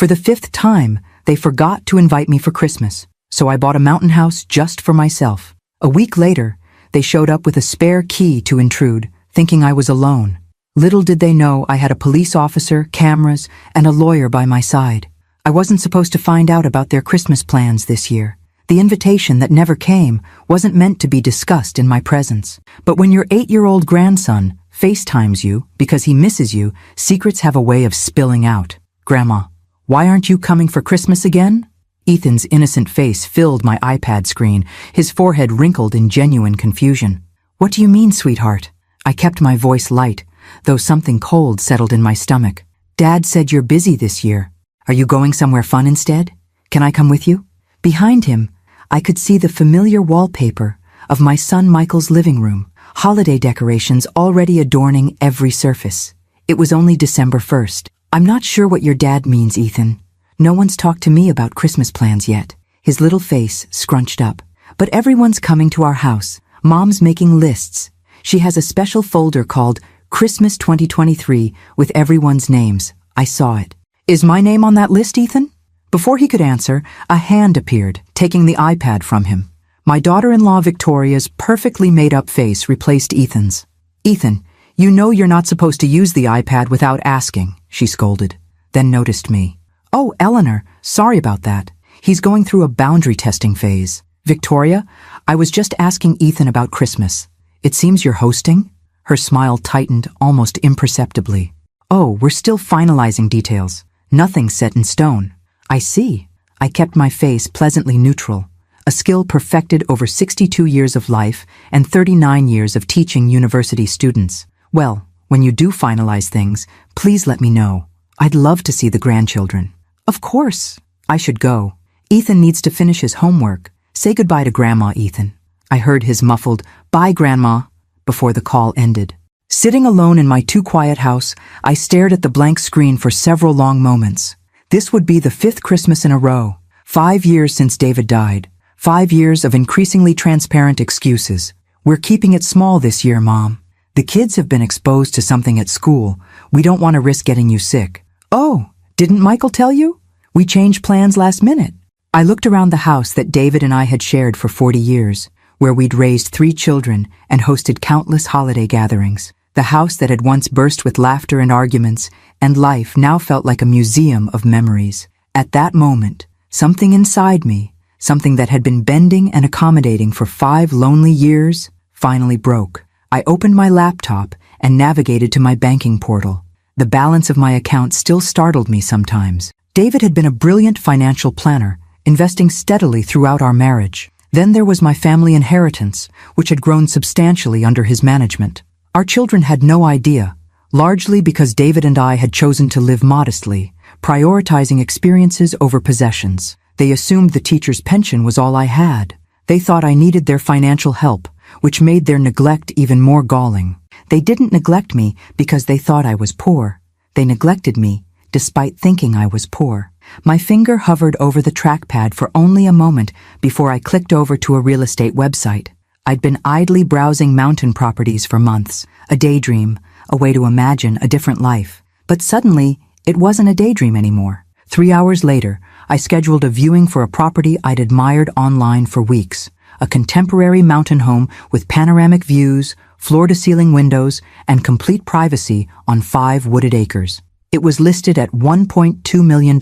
For the 5th time, they forgot to invite me for Christmas, so I bought a mountain house just for myself. A week later, they showed up with a spare key to intrude, thinking I was alone. Little did they know I had a police officer, cameras, and a lawyer by my side. I wasn't supposed to find out about their Christmas plans this year. The invitation that never came wasn't meant to be discussed in my presence. But when your 8-year-old grandson FaceTimes you because he misses you, secrets have a way of spilling out. Grandma, why aren't you coming for Christmas again? Ethan's innocent face filled my iPad screen, his forehead wrinkled in genuine confusion. What do you mean, sweetheart? I kept my voice light, though something cold settled in my stomach. Dad said you're busy this year. Are you going somewhere fun instead? Can I come with you? Behind him, I could see the familiar wallpaper of my son Michael's living room, holiday decorations already adorning every surface. It was only December 1st. I'm not sure what your dad means, Ethan. No one's talked to me about Christmas plans yet. His little face scrunched up. But everyone's coming to our house. Mom's making lists. She has a special folder called Christmas 2023 with everyone's names. I saw it. Is my name on that list, Ethan? Before he could answer, a hand appeared, taking the iPad from him. My daughter-in-law Victoria's perfectly made-up face replaced Ethan's. Ethan, you know you're not supposed to use the iPad without asking, she scolded, then noticed me. Oh, Eleanor, sorry about that. He's going through a boundary testing phase. Victoria, I was just asking Ethan about Christmas. It seems you're hosting? Her smile tightened almost imperceptibly. Oh, we're still finalizing details. Nothing's set in stone. I see. I kept my face pleasantly neutral, a skill perfected over 62 years of life and 39 years of teaching university students. Well, when you do finalize things, please let me know. I'd love to see the grandchildren. Of course. I should go. Ethan needs to finish his homework. Say goodbye to Grandma, Ethan. I heard his muffled, "Bye, Grandma," before the call ended. Sitting alone in my too-quiet house, I stared at the blank screen for several long moments. This would be the 5th Christmas in a row. 5 years since David died. 5 years of increasingly transparent excuses. We're keeping it small this year, Mom. The kids have been exposed to something at school. We don't want to risk getting you sick. Oh, didn't Michael tell you? We changed plans last minute. I looked around the house that David and I had shared for 40 years, where we'd raised 3 children and hosted countless holiday gatherings. The house that had once burst with laughter and arguments, and life now felt like a museum of memories. At that moment, something inside me, something that had been bending and accommodating for 5 lonely years, finally broke. I opened my laptop and navigated to my banking portal. The balance of my account still startled me sometimes. David had been a brilliant financial planner, investing steadily throughout our marriage. Then there was my family inheritance, which had grown substantially under his management. Our children had no idea, largely because David and I had chosen to live modestly, prioritizing experiences over possessions. They assumed the teacher's pension was all I had. They thought I needed their financial help, which made their neglect even more galling. They didn't neglect me because they thought I was poor. They neglected me despite thinking I was poor. My finger hovered over the trackpad for only a moment before I clicked over to a real estate website. I'd been idly browsing mountain properties for months, a daydream, a way to imagine a different life. But suddenly, it wasn't a daydream anymore. 3 hours later, I scheduled a viewing for a property I'd admired online for weeks. A contemporary mountain home with panoramic views, floor-to-ceiling windows, and complete privacy on 5 wooded acres. It was listed at $1.2 million,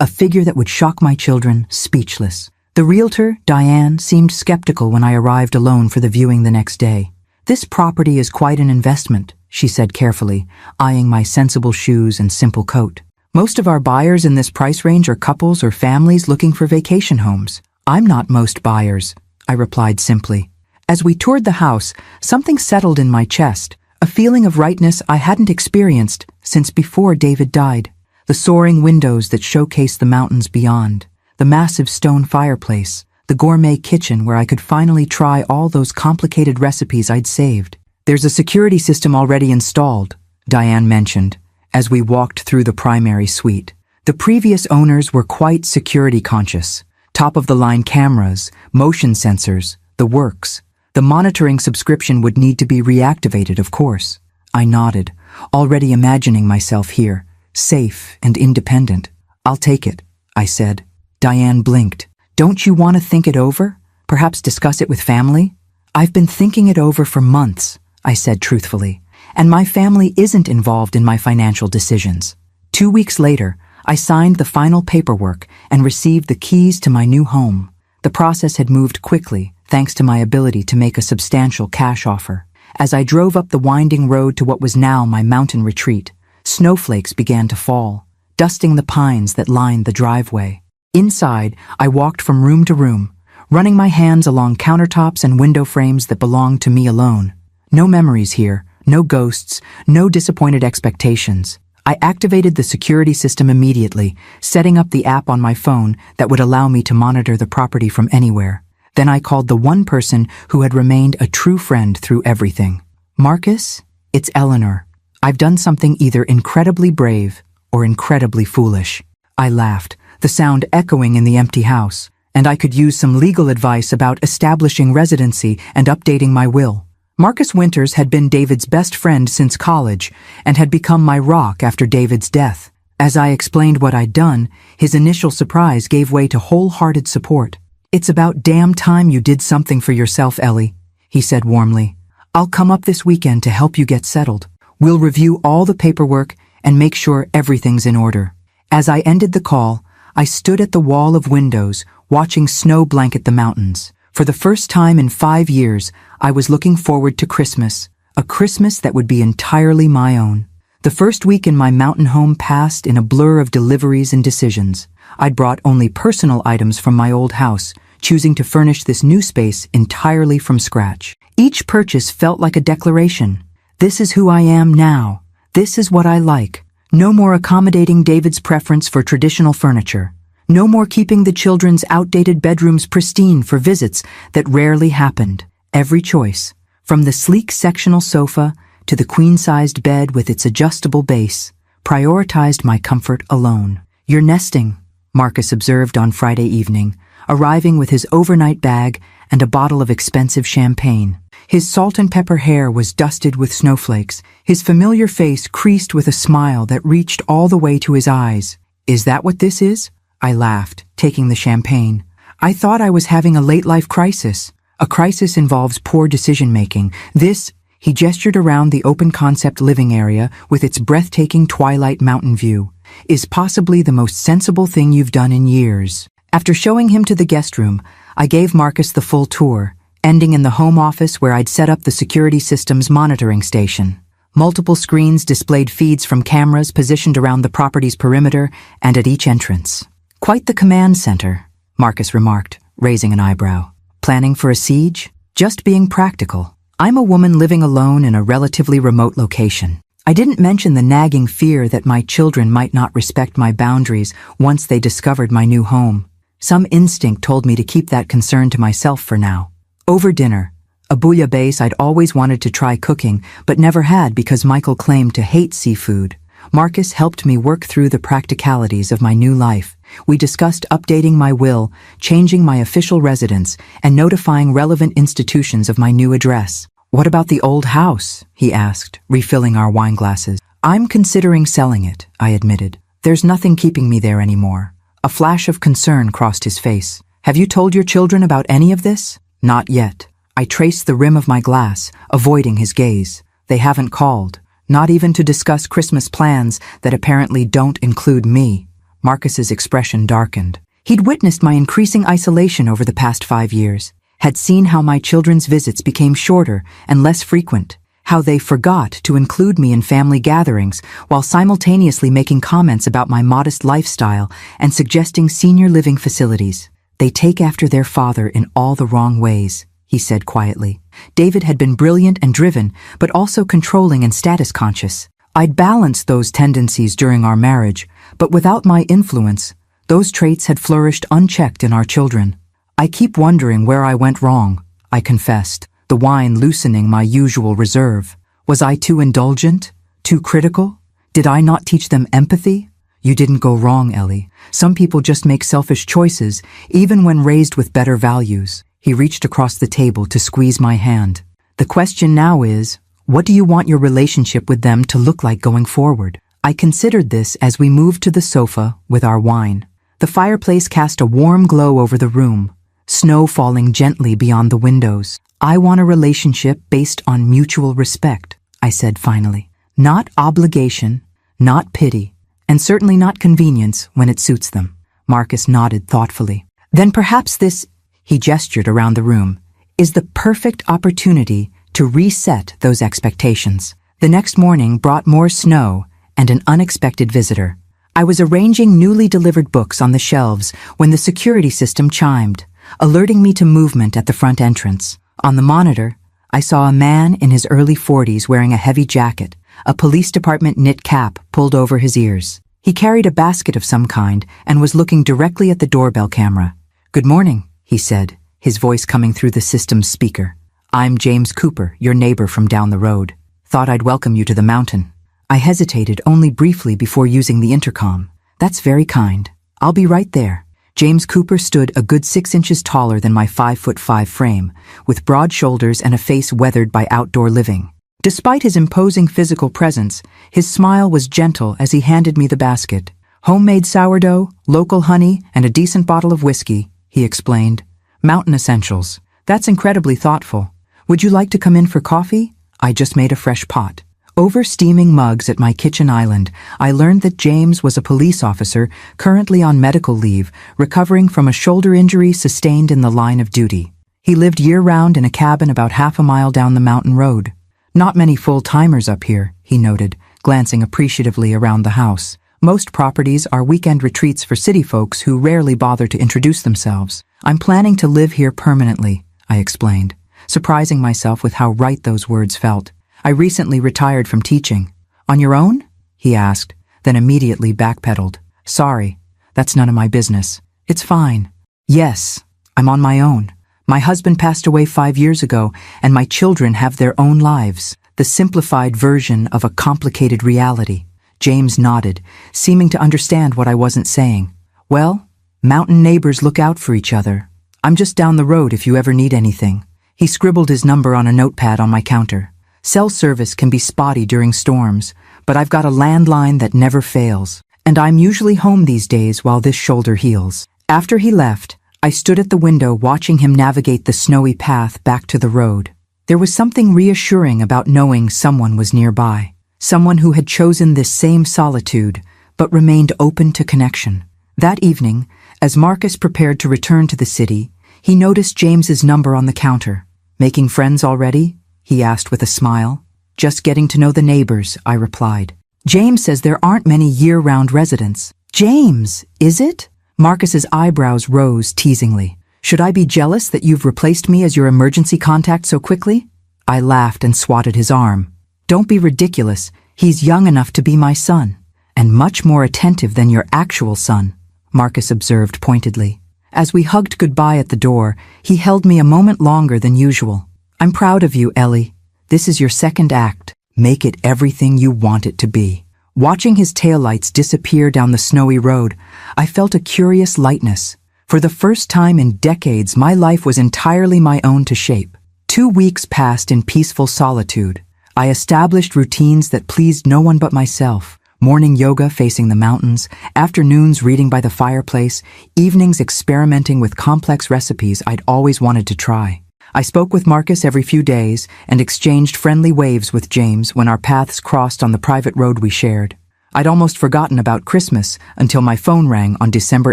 a figure that would shock my children speechless. The realtor, Diane, seemed skeptical when I arrived alone for the viewing the next day. This property is quite an investment, she said carefully, eyeing my sensible shoes and simple coat. Most of our buyers in this price range are couples or families looking for vacation homes. I'm not most buyers, I replied simply. As we toured the house, something settled in my chest, a feeling of rightness I hadn't experienced since before David died. The soaring windows that showcased the mountains beyond, the massive stone fireplace, the gourmet kitchen where I could finally try all those complicated recipes I'd saved. There's a security system already installed, Diane mentioned, as we walked through the primary suite. The previous owners were quite security conscious. Top-of-the-line cameras, motion sensors, the works. The monitoring subscription would need to be reactivated, of course. I nodded, already imagining myself here, safe and independent. I'll take it, I said. Diane blinked. Don't you want to think it over? Perhaps discuss it with family? I've been thinking it over for months, I said truthfully, and my family isn't involved in my financial decisions. 2 weeks later, I signed the final paperwork and received the keys to my new home. The process had moved quickly, thanks to my ability to make a substantial cash offer. As I drove up the winding road to what was now my mountain retreat, snowflakes began to fall, dusting the pines that lined the driveway. Inside, I walked from room to room, running my hands along countertops and window frames that belonged to me alone. No memories here, no ghosts, no disappointed expectations. I activated the security system immediately, setting up the app on my phone that would allow me to monitor the property from anywhere. Then I called the one person who had remained a true friend through everything. Marcus, it's Eleanor. I've done something either incredibly brave or incredibly foolish. I laughed, the sound echoing in the empty house, and I could use some legal advice about establishing residency and updating my will. Marcus Winters had been David's best friend since college and had become my rock after David's death. As I explained what I'd done, his initial surprise gave way to wholehearted support. It's about damn time you did something for yourself, Ellie, he said warmly. I'll come up this weekend to help you get settled. We'll review all the paperwork and make sure everything's in order. As I ended the call, I stood at the wall of windows, watching snow blanket the mountains. For the first time in 5 years, I was looking forward to Christmas, a Christmas that would be entirely my own. The first week in my mountain home passed in a blur of deliveries and decisions. I'd brought only personal items from my old house, choosing to furnish this new space entirely from scratch. Each purchase felt like a declaration. This is who I am now. This is what I like. No more accommodating David's preference for traditional furniture. No more keeping the children's outdated bedrooms pristine for visits that rarely happened. Every choice, from the sleek sectional sofa to the queen-sized bed with its adjustable base, prioritized my comfort alone. You're nesting, Marcus observed on Friday evening, arriving with his overnight bag and a bottle of expensive champagne. His salt and pepper hair was dusted with snowflakes, his familiar face creased with a smile that reached all the way to his eyes. Is that what this is? I laughed, taking the champagne. I thought I was having a late-life crisis. A crisis involves poor decision-making. This, he gestured around the open-concept living area with its breathtaking twilight mountain view, is possibly the most sensible thing you've done in years. After showing him to the guest room, I gave Marcus the full tour, ending in the home office where I'd set up the security system's monitoring station. Multiple screens displayed feeds from cameras positioned around the property's perimeter and at each entrance. Quite the command center, Marcus remarked, raising an eyebrow. Planning for a siege? Just being practical. I'm a woman living alone in a relatively remote location. I didn't mention the nagging fear that my children might not respect my boundaries once they discovered my new home. Some instinct told me to keep that concern to myself for now. Over dinner, a bouillabaisse I'd always wanted to try cooking but never had because Michael claimed to hate seafood. Marcus helped me work through the practicalities of my new life. We discussed updating my will, changing my official residence, and notifying relevant institutions of my new address. What about the old house? He asked, refilling our wine glasses. I'm considering selling it, I admitted. There's nothing keeping me there anymore. A flash of concern crossed his face. Have you told your children about any of this? Not yet. I traced the rim of my glass, avoiding his gaze. They haven't called. Not even to discuss Christmas plans that apparently don't include me. Marcus's expression darkened. He'd witnessed my increasing isolation over the past 5 years, had seen how my children's visits became shorter and less frequent, how they forgot to include me in family gatherings while simultaneously making comments about my modest lifestyle and suggesting senior living facilities. They take after their father in all the wrong ways, he said quietly. David had been brilliant and driven, but also controlling and status conscious. I'd balanced those tendencies during our marriage, but without my influence, those traits had flourished unchecked in our children. I keep wondering where I went wrong, I confessed, the wine loosening my usual reserve. Was I too indulgent? Too critical? Did I not teach them empathy? You didn't go wrong, Ellie. Some people just make selfish choices, even when raised with better values. He reached across the table to squeeze my hand. The question now is, what do you want your relationship with them to look like going forward? I considered this as we moved to the sofa with our wine. The fireplace cast a warm glow over the room, snow falling gently beyond the windows. I want a relationship based on mutual respect, I said finally. Not obligation, not pity, and certainly not convenience when it suits them. Marcus nodded thoughtfully. Then perhaps this, he gestured around the room, is the perfect opportunity to reset those expectations. The next morning brought more snow and an unexpected visitor. I was arranging newly delivered books on the shelves when the security system chimed, alerting me to movement at the front entrance. On the monitor, I saw a man in his early 40s wearing a heavy jacket, a police department knit cap pulled over his ears. He carried a basket of some kind and was looking directly at the doorbell camera. "Good morning," he said, his voice coming through the system's speaker. "I'm James Cooper, your neighbor from down the road. Thought I'd welcome you to the mountain." I hesitated only briefly before using the intercom. "That's very kind. I'll be right there." James Cooper stood a good 6 inches taller than my 5'5" frame, with broad shoulders and a face weathered by outdoor living. Despite his imposing physical presence, his smile was gentle as he handed me the basket. "Homemade sourdough, local honey, and a decent bottle of whiskey," he explained. "Mountain essentials. That's incredibly thoughtful. Would you like to come in for coffee? I just made a fresh pot." Over steaming mugs at my kitchen island, I learned that James was a police officer currently on medical leave, recovering from a shoulder injury sustained in the line of duty. He lived year-round in a cabin about half a mile down the mountain road. "Not many full-timers up here," he noted, glancing appreciatively around the house. "Most properties are weekend retreats for city folks who rarely bother to introduce themselves. I'm planning to live here permanently," I explained, surprising myself with how right those words felt. "I recently retired from teaching." "On your own?" he asked, then immediately backpedaled. "Sorry, that's none of my business." "It's fine." "Yes, I'm on my own. My husband passed away 5 years ago, and my children have their own lives. The simplified version of a complicated reality." James nodded, seeming to understand what I wasn't saying. "Well, mountain neighbors look out for each other. I'm just down the road if you ever need anything." He scribbled his number on a notepad on my counter. "Cell service can be spotty during storms, but I've got a landline that never fails, and I'm usually home these days while this shoulder heals." After he left, I stood at the window watching him navigate the snowy path back to the road. There was something reassuring about knowing someone was nearby, someone who had chosen this same solitude, but remained open to connection. That evening, as Marcus prepared to return to the city, he noticed James's number on the counter. "Making friends already?" he asked with a smile. "Just getting to know the neighbors," I replied. "James says there aren't many year-round residents." "James, is it?" Marcus's eyebrows rose teasingly. "Should I be jealous that you've replaced me as your emergency contact so quickly?" I laughed and swatted his arm. "Don't be ridiculous. He's young enough to be my son, and much more attentive than your actual son," Marcus observed pointedly. As we hugged goodbye at the door, he held me a moment longer than usual. "I'm proud of you, Ellie. This is your second act. Make it everything you want it to be." Watching his taillights disappear down the snowy road, I felt a curious lightness. For the first time in decades, my life was entirely my own to shape. 2 weeks passed in peaceful solitude. I established routines that pleased no one but myself. Morning yoga facing the mountains, afternoons reading by the fireplace, evenings experimenting with complex recipes I'd always wanted to try. I spoke with Marcus every few days and exchanged friendly waves with James when our paths crossed on the private road we shared. I'd almost forgotten about Christmas until my phone rang on December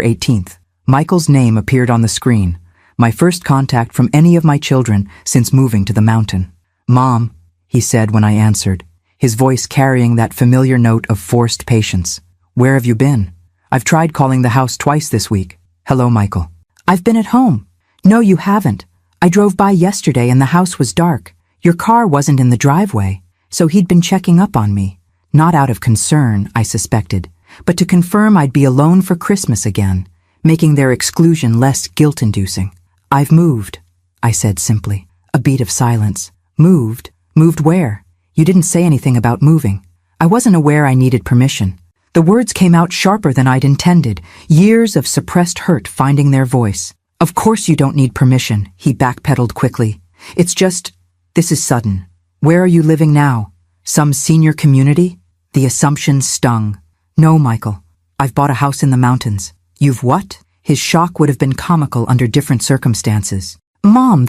18th. Michael's name appeared on the screen, my first contact from any of my children since moving to the mountain. "Mom," he said when I answered, his voice carrying that familiar note of forced patience. "Where have you been? I've tried calling the house twice this week." "Hello, Michael." "I've been at home." "No, you haven't. I drove by yesterday and the house was dark. Your car wasn't in the driveway, so he'd been checking up on me. Not out of concern, I suspected, but to confirm I'd be alone for Christmas again, making their exclusion less guilt-inducing." "I've moved," I said simply. A beat of silence. "Moved? Moved where? You didn't say anything about moving." I wasn't aware I needed permission. The words came out sharper than I'd intended, years of suppressed hurt finding their voice. "Of course you don't need permission," he backpedaled quickly. "It's just, this is sudden. Where are you living now? Some senior community?" The assumption stung. No, Michael. I've bought a house in the mountains. You've what? His shock would have been comical under different circumstances. Mom,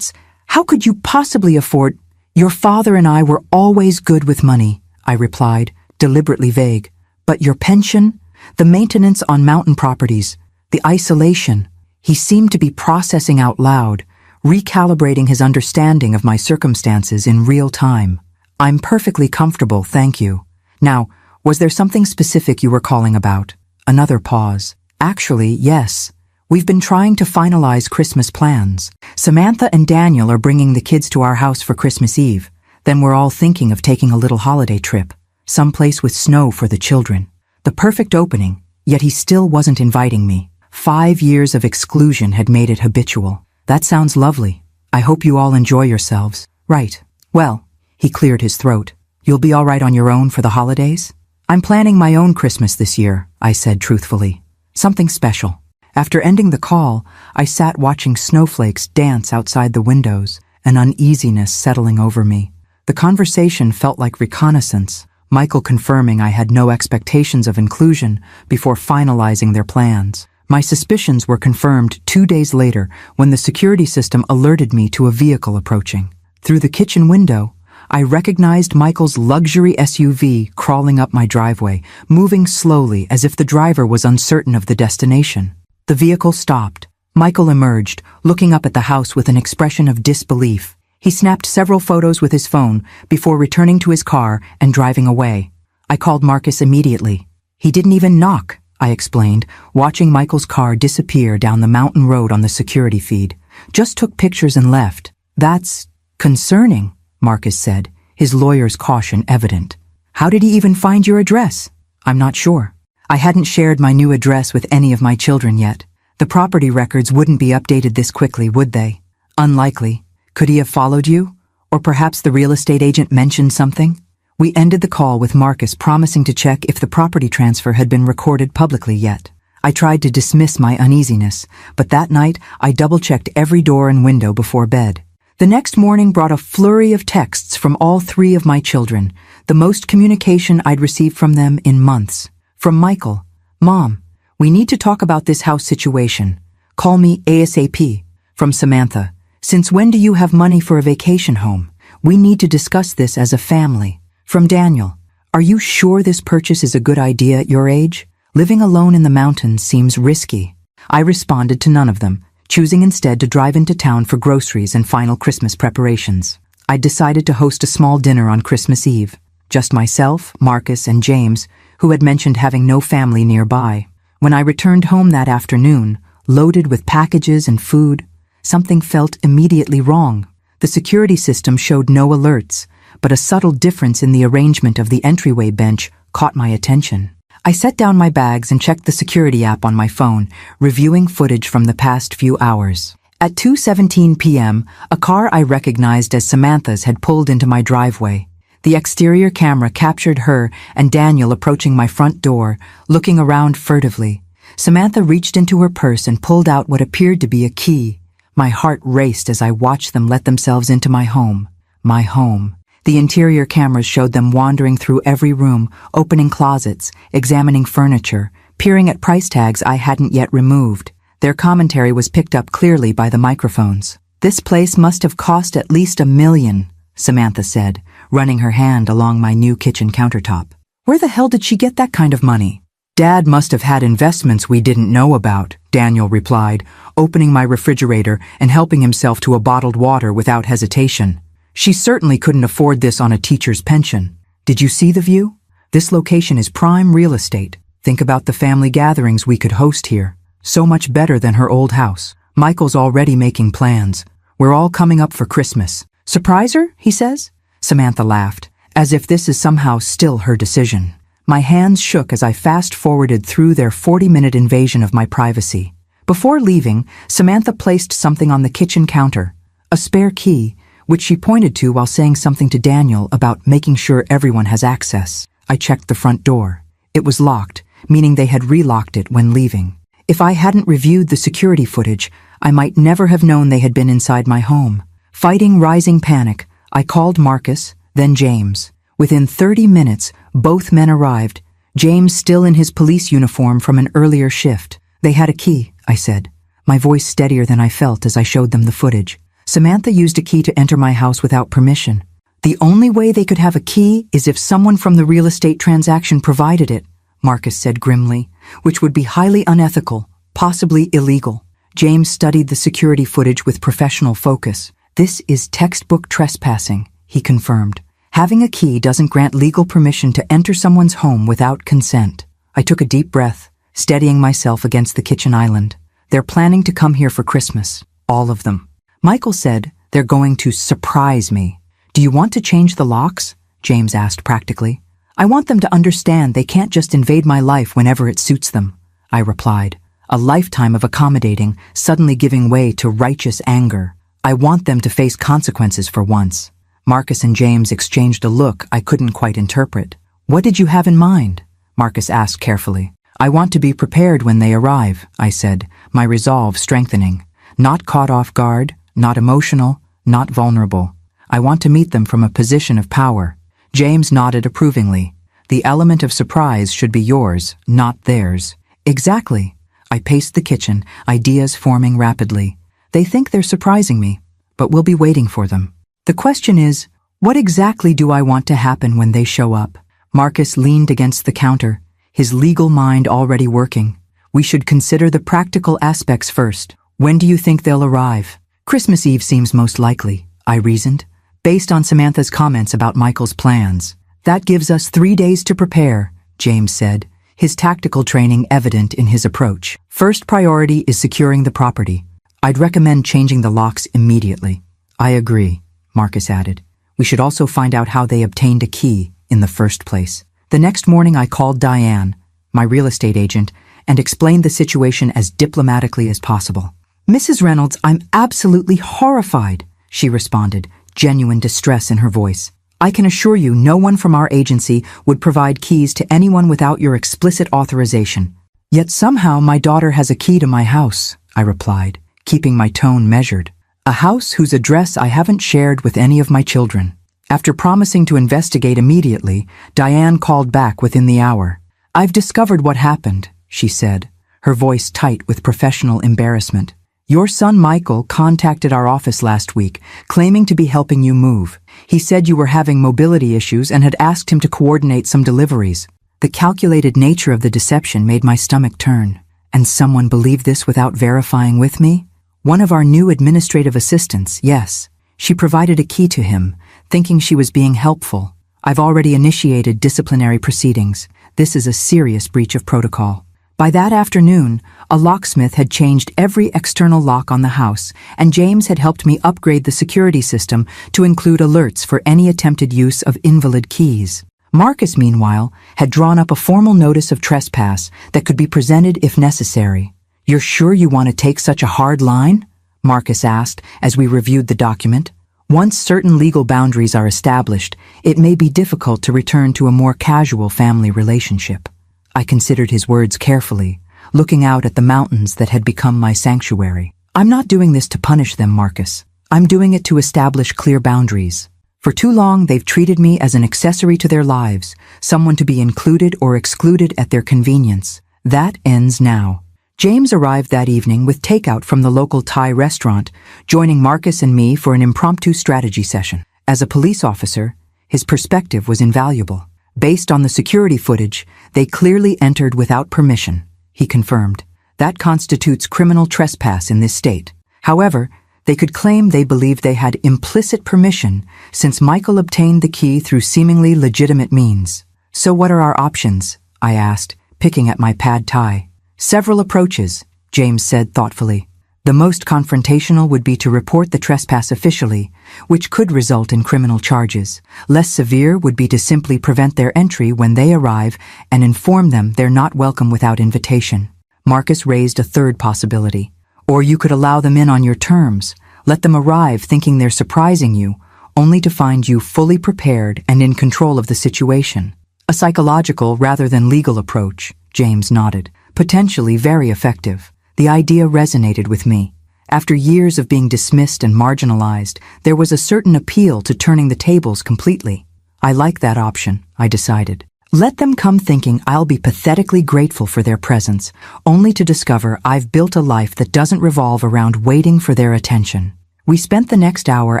how could you possibly afford? Your father and I were always good with money, I replied, deliberately vague. But your pension? The maintenance on mountain properties? The isolation? He seemed to be processing out loud, recalibrating his understanding of my circumstances in real time. I'm perfectly comfortable, thank you. Now, was there something specific you were calling about? Another pause. Actually, yes. We've been trying to finalize Christmas plans. Samantha and Daniel are bringing the kids to our house for Christmas Eve. Then we're all thinking of taking a little holiday trip, someplace with snow for the children. The perfect opening, yet he still wasn't inviting me. 5 years of exclusion had made it habitual. That sounds lovely. I hope you all enjoy yourselves. Right. Well, he cleared his throat. You'll be all right on your own for the holidays? I'm planning my own Christmas this year, I said truthfully. Something special. After ending the call, I sat watching snowflakes dance outside the windows, an uneasiness settling over me. The conversation felt like reconnaissance, Michael confirming I had no expectations of inclusion before finalizing their plans. My suspicions were confirmed 2 days later when the security system alerted me to a vehicle approaching. Through the kitchen window, I recognized Michael's luxury SUV crawling up my driveway, moving slowly as if the driver was uncertain of the destination. The vehicle stopped. Michael emerged, looking up at the house with an expression of disbelief. He snapped several photos with his phone before returning to his car and driving away. I called Marcus immediately. He didn't even knock, I explained, watching Michael's car disappear down the mountain road on the security feed. Just took pictures and left. That's concerning, Marcus said, his lawyer's caution evident. How did he even find your address? I'm not sure. I hadn't shared my new address with any of my children yet. The property records wouldn't be updated this quickly, would they? Unlikely. Could he have followed you? Or perhaps the real estate agent mentioned something? We ended the call with Marcus promising to check if the property transfer had been recorded publicly yet. I tried to dismiss my uneasiness, but that night I double-checked every door and window before bed. The next morning brought a flurry of texts from all 3 of my children, the most communication I'd received from them in months. From Michael, Mom, we need to talk about this house situation. Call me ASAP. From Samantha, since when do you have money for a vacation home? We need to discuss this as a family. From Daniel, are you sure this purchase is a good idea at your age? Living alone in the mountains seems risky. I responded to none of them, choosing instead to drive into town for groceries and final Christmas preparations. I decided to host a small dinner on Christmas Eve. Just myself, Marcus, and James, who had mentioned having no family nearby. When I returned home that afternoon, loaded with packages and food, something felt immediately wrong. The security system showed no alerts, but a subtle difference in the arrangement of the entryway bench caught my attention. I set down my bags and checked the security app on my phone, reviewing footage from the past few hours. At 2:17 p.m., a car I recognized as Samantha's had pulled into my driveway. The exterior camera captured her and Daniel approaching my front door, looking around furtively. Samantha reached into her purse and pulled out what appeared to be a key. My heart raced as I watched them let themselves into my home. My home. The interior cameras showed them wandering through every room, opening closets, examining furniture, peering at price tags I hadn't yet removed. Their commentary was picked up clearly by the microphones. This place must have cost at least $1 million, Samantha said, running her hand along my new kitchen countertop. Where the hell did she get that kind of money? Dad must have had investments we didn't know about, Daniel replied, opening my refrigerator and helping himself to a bottled water without hesitation. She certainly couldn't afford this on a teacher's pension. Did you see the view? This location is prime real estate. Think about the family gatherings we could host here. So much better than her old house. Michael's already making plans. We're all coming up for Christmas. Surprise her, he says? Samantha laughed, as if this is somehow still her decision. My hands shook as I fast-forwarded through their 40-minute invasion of my privacy. Before leaving, Samantha placed something on the kitchen counter, a spare key, which she pointed to while saying something to Daniel about making sure everyone has access. I checked the front door. It was locked, meaning they had relocked it when leaving. If I hadn't reviewed the security footage, I might never have known they had been inside my home. Fighting rising panic, I called Marcus, then James. Within 30 minutes, both men arrived, James still in his police uniform from an earlier shift. They had a key, I said, my voice steadier than I felt as I showed them the footage. Samantha used a key to enter my house without permission. The only way they could have a key is if someone from the real estate transaction provided it, Marcus said grimly, which would be highly unethical, possibly illegal. James studied the security footage with professional focus. This is textbook trespassing, he confirmed. Having a key doesn't grant legal permission to enter someone's home without consent. I took a deep breath, steadying myself against the kitchen island. They're planning to come here for Christmas, all of them. Michael said they're going to surprise me. Do you want to change the locks? James asked practically. I want them to understand they can't just invade my life whenever it suits them, I replied, a lifetime of accommodating suddenly giving way to righteous anger. I want them to face consequences for once. Marcus and James exchanged a look I couldn't quite interpret. What did you have in mind? Marcus asked carefully. I want to be prepared when they arrive, I said, my resolve strengthening. Not caught off guard, not emotional, not vulnerable. I want to meet them from a position of power. James nodded approvingly. The element of surprise should be yours, not theirs. Exactly. I paced the kitchen, ideas forming rapidly. They think they're surprising me, but we'll be waiting for them. The question is, what exactly do I want to happen when they show up? Marcus leaned against the counter, his legal mind already working. We should consider the practical aspects first. When do you think they'll arrive? Christmas Eve seems most likely, I reasoned, based on Samantha's comments about Michael's plans. That gives us 3 days to prepare, James said, his tactical training evident in his approach. First priority is securing the property. I'd recommend changing the locks immediately. I agree, Marcus added. We should also find out how they obtained a key in the first place. The next morning I called Diane, my real estate agent, and explained the situation as diplomatically as possible. Mrs. Reynolds, I'm absolutely horrified, she responded, genuine distress in her voice. I can assure you no one from our agency would provide keys to anyone without your explicit authorization. Yet somehow my daughter has a key to my house, I replied, keeping my tone measured. A house whose address I haven't shared with any of my children. After promising to investigate immediately, Diane called back within the hour. I've discovered what happened, she said, her voice tight with professional embarrassment. Your son Michael contacted our office last week, claiming to be helping you move. He said you were having mobility issues and had asked him to coordinate some deliveries. The calculated nature of the deception made my stomach turn. And someone believed this without verifying with me? One of our new administrative assistants, yes. She provided a key to him, thinking she was being helpful. I've already initiated disciplinary proceedings. This is a serious breach of protocol. By that afternoon, a locksmith had changed every external lock on the house, and James had helped me upgrade the security system to include alerts for any attempted use of invalid keys. Marcus, meanwhile, had drawn up a formal notice of trespass that could be presented if necessary. You're sure you want to take such a hard line? Marcus asked as we reviewed the document. Once certain legal boundaries are established, it may be difficult to return to a more casual family relationship. I considered his words carefully, looking out at the mountains that had become my sanctuary. I'm not doing this to punish them, Marcus. I'm doing it to establish clear boundaries. For too long, they've treated me as an accessory to their lives, someone to be included or excluded at their convenience. That ends now. James arrived that evening with takeout from the local Thai restaurant, joining Marcus and me for an impromptu strategy session. As a police officer, his perspective was invaluable. Based on the security footage, they clearly entered without permission, he confirmed. That constitutes criminal trespass in this state. However, they could claim they believed they had implicit permission since Michael obtained the key through seemingly legitimate means. So what are our options? I asked, picking at my pad thai. Several approaches, James said thoughtfully. The most confrontational would be to report the trespass officially, which could result in criminal charges. Less severe would be to simply prevent their entry when they arrive and inform them they're not welcome without invitation. Marcus raised a third possibility. Or you could allow them in on your terms, let them arrive thinking they're surprising you, only to find you fully prepared and in control of the situation. A psychological rather than legal approach, James nodded. Potentially very effective. The idea resonated with me. After years of being dismissed and marginalized, there was a certain appeal to turning the tables completely. I like that option, I decided. Let them come thinking I'll be pathetically grateful for their presence, only to discover I've built a life that doesn't revolve around waiting for their attention. We spent the next hour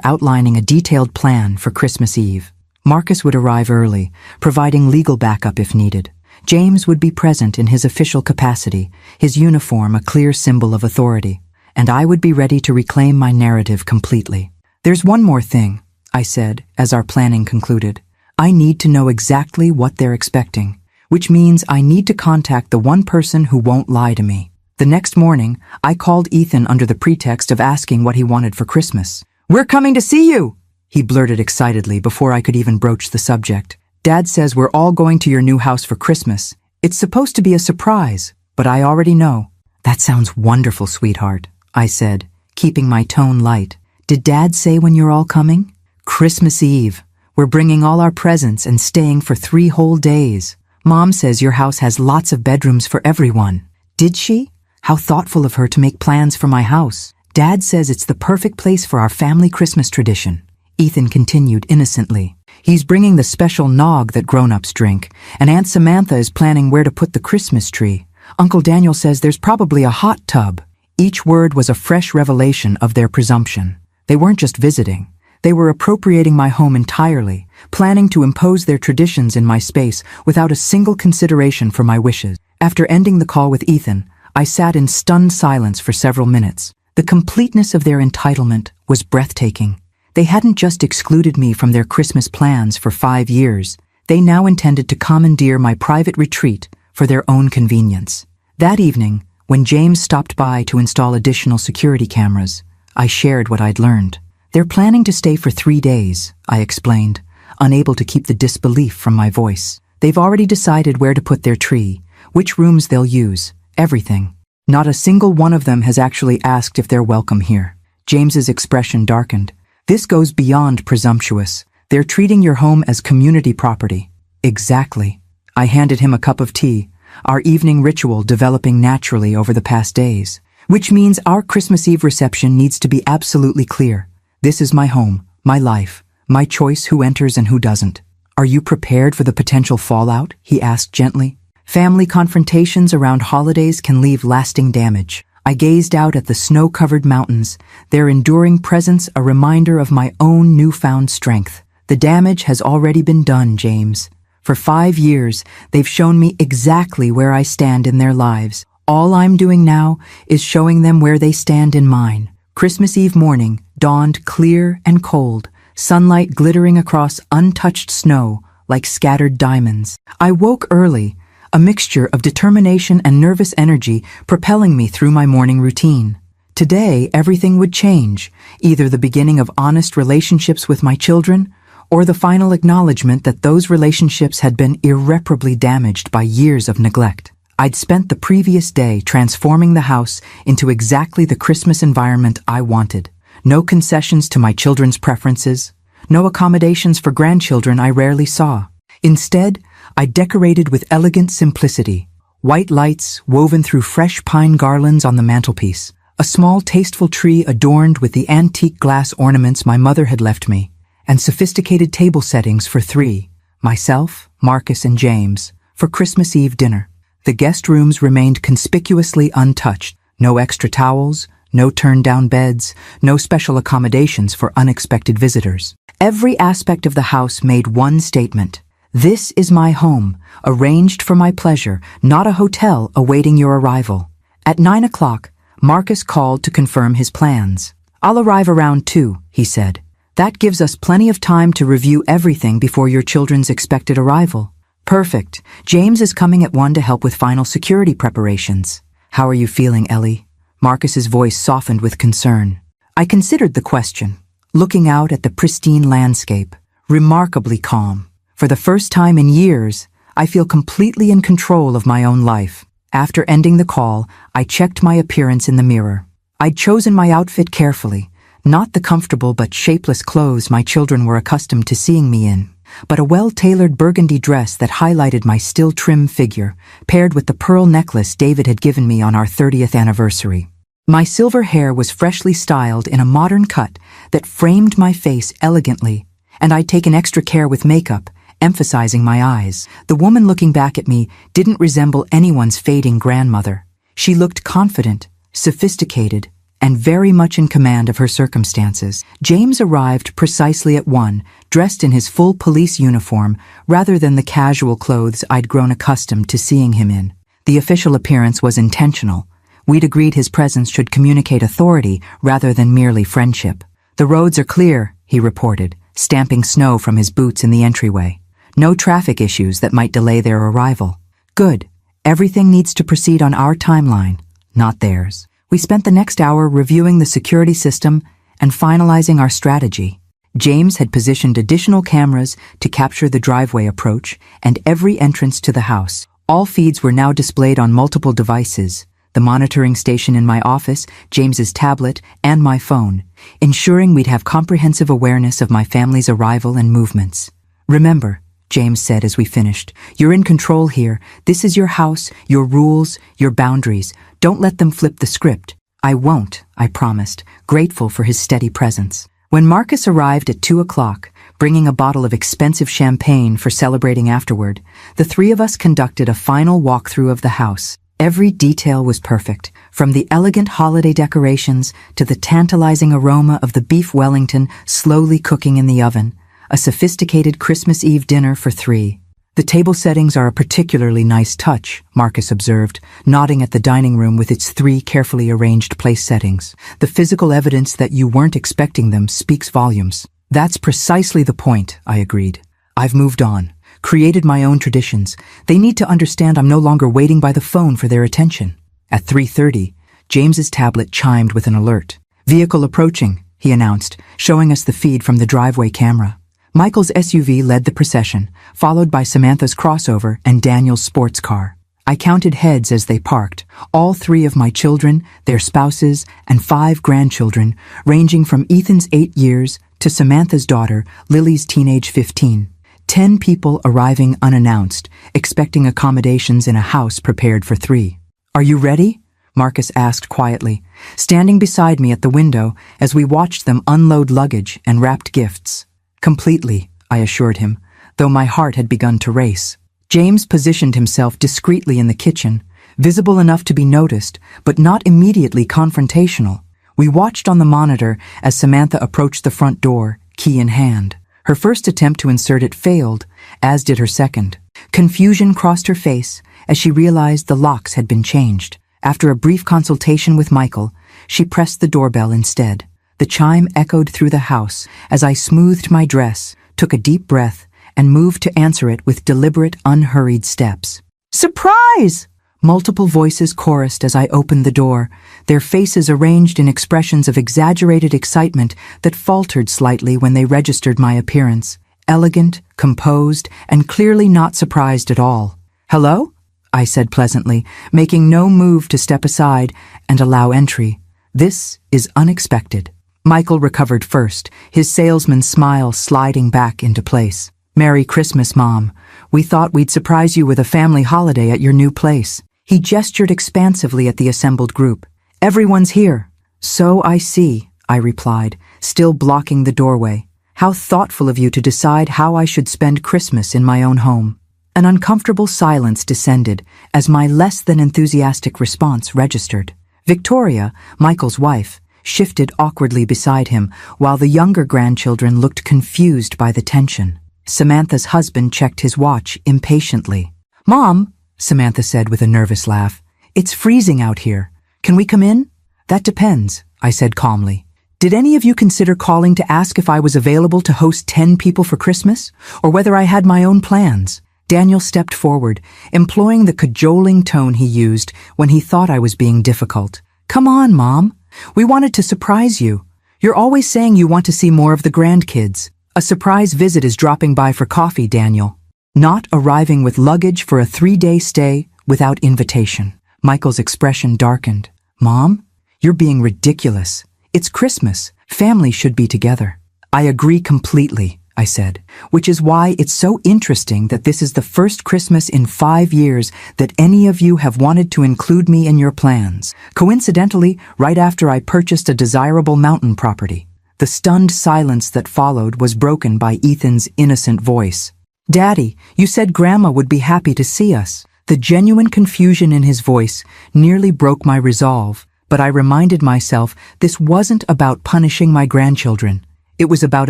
outlining a detailed plan for Christmas Eve. Marcus would arrive early, providing legal backup if needed. James would be present in his official capacity, his uniform a clear symbol of authority, and I would be ready to reclaim my narrative completely. There's one more thing, I said, as our planning concluded. I need to know exactly what they're expecting, which means I need to contact the one person who won't lie to me. The next morning, I called Ethan under the pretext of asking what he wanted for Christmas. "We're coming to see you!" he blurted excitedly before I could even broach the subject. "Dad says we're all going to your new house for Christmas. It's supposed to be a surprise, but I already know." "That sounds wonderful, sweetheart," I said, keeping my tone light. "Did Dad say when you're all coming?" "Christmas Eve. We're bringing all our presents and staying for 3 whole days. Mom says your house has lots of bedrooms for everyone." "Did she? How thoughtful of her to make plans for my house. Dad says it's the perfect place for our family Christmas tradition," Ethan continued innocently. "He's bringing the special nog that grown-ups drink, and Aunt Samantha is planning where to put the Christmas tree. Uncle Daniel says there's probably a hot tub." Each word was a fresh revelation of their presumption. They weren't just visiting. They were appropriating my home entirely, planning to impose their traditions in my space without a single consideration for my wishes. After ending the call with Ethan, I sat in stunned silence for several minutes. The completeness of their entitlement was breathtaking. They hadn't just excluded me from their Christmas plans for 5 years. They now intended to commandeer my private retreat for their own convenience. That evening, when James stopped by to install additional security cameras, I shared what I'd learned. "They're planning to stay for 3 days," I explained, unable to keep the disbelief from my voice. "They've already decided where to put their tree, which rooms they'll use, everything. Not a single one of them has actually asked if they're welcome here." James's expression darkened. "This goes beyond presumptuous. They're treating your home as community property." "Exactly." I handed him a cup of tea, our evening ritual developing naturally over the past days. "Which means our Christmas Eve reception needs to be absolutely clear. This is my home, my life, my choice who enters and who doesn't." "Are you prepared for the potential fallout?" he asked gently. "Family confrontations around holidays can leave lasting damage." I gazed out at the snow-covered mountains, their enduring presence a reminder of my own newfound strength. "The damage has already been done, James. For 5 years, they've shown me exactly where I stand in their lives. All I'm doing now is showing them where they stand in mine." Christmas Eve morning dawned clear and cold, sunlight glittering across untouched snow like scattered diamonds. I woke early, a mixture of determination and nervous energy propelling me through my morning routine. Today, everything would change, either the beginning of honest relationships with my children, or the final acknowledgement that those relationships had been irreparably damaged by years of neglect. I'd spent the previous day transforming the house into exactly the Christmas environment I wanted. No concessions to my children's preferences, no accommodations for grandchildren I rarely saw. Instead, I decorated with elegant simplicity, white lights woven through fresh pine garlands on the mantelpiece, a small tasteful tree adorned with the antique glass ornaments my mother had left me, and sophisticated table settings for 3, myself, Marcus, and James, for Christmas Eve dinner. The guest rooms remained conspicuously untouched. No extra towels, no turned-down beds, no special accommodations for unexpected visitors. Every aspect of the house made one statement: "This is my home, arranged for my pleasure, not a hotel awaiting your arrival." At 9 o'clock, Marcus called to confirm his plans. "I'll arrive around 2, he said. "That gives us plenty of time to review everything before your children's expected arrival." "Perfect. James is coming at 1 to help with final security preparations." "How are you feeling, Ellie?" Marcus's voice softened with concern. I considered the question, looking out at the pristine landscape, remarkably calm. For the first time in years, I feel completely in control of my own life. After ending the call, I checked my appearance in the mirror. I'd chosen my outfit carefully, not the comfortable but shapeless clothes my children were accustomed to seeing me in, but a well-tailored burgundy dress that highlighted my still trim figure, paired with the pearl necklace David had given me on our 30th anniversary. My silver hair was freshly styled in a modern cut that framed my face elegantly, and I'd taken extra care with makeup, emphasizing my eyes. The woman looking back at me didn't resemble anyone's fading grandmother. She looked confident, sophisticated, and very much in command of her circumstances. James arrived precisely at 1, dressed in his full police uniform rather than the casual clothes I'd grown accustomed to seeing him in. The official appearance was intentional. We'd agreed his presence should communicate authority rather than merely friendship. "The roads are clear," he reported, stamping snow from his boots in the entryway. "No traffic issues that might delay their arrival." "Good. Everything needs to proceed on our timeline, not theirs." We spent the next hour reviewing the security system and finalizing our strategy. James had positioned additional cameras to capture the driveway approach and every entrance to the house. All feeds were now displayed on multiple devices, the monitoring station in my office, James's tablet, and my phone, ensuring we'd have comprehensive awareness of my family's arrival and movements. "Remember," James said as we finished, "you're in control here. This is your house, your rules, your boundaries. Don't let them flip the script." "I won't," I promised, grateful for his steady presence. When Marcus arrived at 2 o'clock, bringing a bottle of expensive champagne for celebrating afterward, the three of us conducted a final walkthrough of the house. Every detail was perfect, from the elegant holiday decorations to the tantalizing aroma of the beef Wellington slowly cooking in the oven, a sophisticated Christmas Eve dinner for 3. "The table settings are a particularly nice touch," Marcus observed, nodding at the dining room with its 3 carefully arranged place settings. "The physical evidence that you weren't expecting them speaks volumes." "That's precisely the point," I agreed. "I've moved on, created my own traditions. They need to understand I'm no longer waiting by the phone for their attention." At 3:30, James's tablet chimed with an alert. "Vehicle approaching," he announced, showing us the feed from the driveway camera. Michael's SUV led the procession, followed by Samantha's crossover and Daniel's sports car. I counted heads as they parked, all 3 of my children, their spouses, and 5 grandchildren, ranging from Ethan's 8 years to Samantha's daughter, Lily's teenage 15. 10 people arriving unannounced, expecting accommodations in a house prepared for 3. "Are you ready?" Marcus asked quietly, standing beside me at the window as we watched them unload luggage and wrapped gifts. "Completely," I assured him, though my heart had begun to race. James positioned himself discreetly in the kitchen, visible enough to be noticed, but not immediately confrontational. We watched on the monitor as Samantha approached the front door, key in hand. Her first attempt to insert it failed, as did her second. Confusion crossed her face as she realized the locks had been changed. After a brief consultation with Michael, she pressed the doorbell instead. The chime echoed through the house as I smoothed my dress, took a deep breath, and moved to answer it with deliberate, unhurried steps. "Surprise!" Multiple voices chorused as I opened the door, their faces arranged in expressions of exaggerated excitement that faltered slightly when they registered my appearance. Elegant, composed, and clearly not surprised at all. "Hello?" I said pleasantly, making no move to step aside and allow entry. "This is unexpected." Michael recovered first, his salesman's smile sliding back into place. "Merry Christmas, Mom. We thought we'd surprise you with a family holiday at your new place." He gestured expansively at the assembled group. "Everyone's here." "So I see," I replied, still blocking the doorway. "How thoughtful of you to decide how I should spend Christmas in my own home." An uncomfortable silence descended as my less than enthusiastic response registered. Victoria, Michael's wife, shifted awkwardly beside him, while the younger grandchildren looked confused by the tension. Samantha's husband checked his watch impatiently. "Mom," Samantha said with a nervous laugh, "it's freezing out here. Can we come in?" "That depends," I said calmly. "Did any of you consider calling to ask if I was available to host 10 people for Christmas, or whether I had my own plans?" Daniel stepped forward, employing the cajoling tone he used when he thought I was being difficult. "Come on, Mom. We wanted to surprise you. You're always saying you want to see more of the grandkids. A surprise visit is dropping by for coffee, Daniel. Not arriving with luggage for a 3-day stay without invitation." Michael's expression darkened. "Mom, you're being ridiculous. It's Christmas. Family should be together." "I agree completely," I said, "which is why it's so interesting that this is the first Christmas in 5 years that any of you have wanted to include me in your plans. Coincidentally, right after I purchased a desirable mountain property. The stunned silence that followed was broken by Ethan's innocent voice. "Daddy, you said Grandma would be happy to see us." The genuine confusion in his voice nearly broke my resolve, but I reminded myself this wasn't about punishing my grandchildren. It was about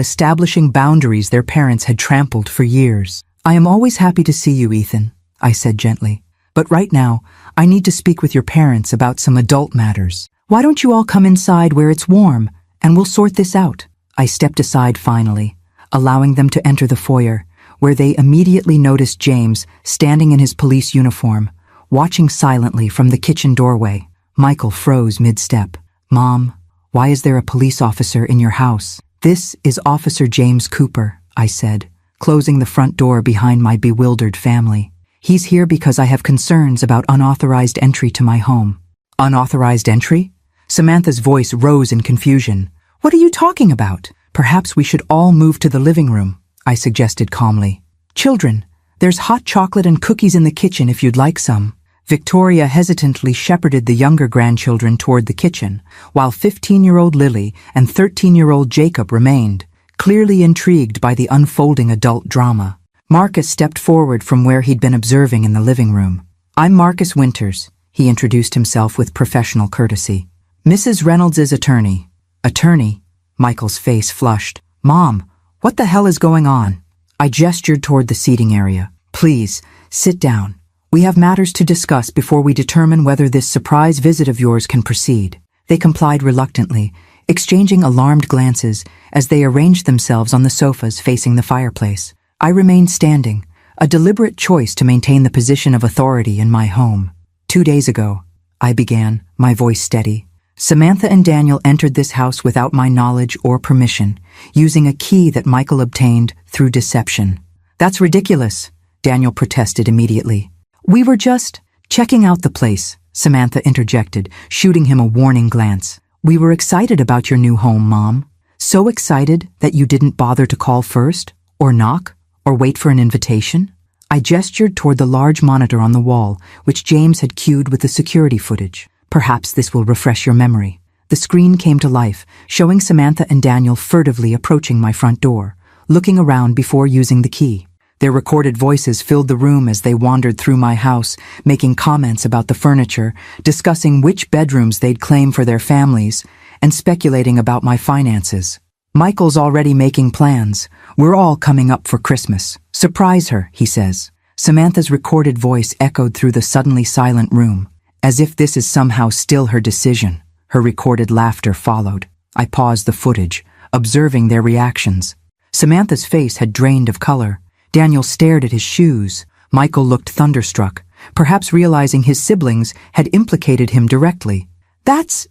establishing boundaries their parents had trampled for years. "I am always happy to see you, Ethan," I said gently. "But right now, I need to speak with your parents about some adult matters. Why don't you all come inside where it's warm, and we'll sort this out?" I stepped aside finally, allowing them to enter the foyer, where they immediately noticed James standing in his police uniform, watching silently from the kitchen doorway. Michael froze mid-step. "Mom, why is there a police officer in your house?" "This is Officer James Cooper," I said, closing the front door behind my bewildered family. "He's here because I have concerns about unauthorized entry to my home." "Unauthorized entry?" Samantha's voice rose in confusion. "What are you talking about?" "Perhaps we should all move to the living room," I suggested calmly. "Children, there's hot chocolate and cookies in the kitchen if you'd like some." Victoria hesitantly shepherded the younger grandchildren toward the kitchen, while 15-year-old Lily and 13-year-old Jacob remained, clearly intrigued by the unfolding adult drama. Marcus stepped forward from where he'd been observing in the living room. "I'm Marcus Winters," he introduced himself with professional courtesy. "Mrs. Reynolds' attorney." "Attorney?" Michael's face flushed. "Mom, what the hell is going on?" I gestured toward the seating area. "Please, sit down. We have matters to discuss before we determine whether this surprise visit of yours can proceed." They complied reluctantly, exchanging alarmed glances as they arranged themselves on the sofas facing the fireplace. I remained standing, a deliberate choice to maintain the position of authority in my home. "2 days ago," I began, my voice steady, "Samantha and Daniel entered this house without my knowledge or permission, using a key that Michael obtained through deception." "That's ridiculous," Daniel protested immediately. "We were just checking out the place," Samantha interjected, shooting him a warning glance. "We were excited about your new home, Mom. So excited that you didn't bother to call first, or knock, or wait for an invitation." I gestured toward the large monitor on the wall, which James had cued with the security footage. "Perhaps this will refresh your memory." The screen came to life, showing Samantha and Daniel furtively approaching my front door, looking around before using the key. Their recorded voices filled the room as they wandered through my house, making comments about the furniture, discussing which bedrooms they'd claim for their families, and speculating about my finances. "Michael's already making plans. We're all coming up for Christmas. Surprise her," he says. Samantha's recorded voice echoed through the suddenly silent room. As if this is somehow still her decision, her recorded laughter followed. I paused the footage, observing their reactions. Samantha's face had drained of color. Daniel stared at his shoes. Michael looked thunderstruck, perhaps realizing his siblings had implicated him directly. That's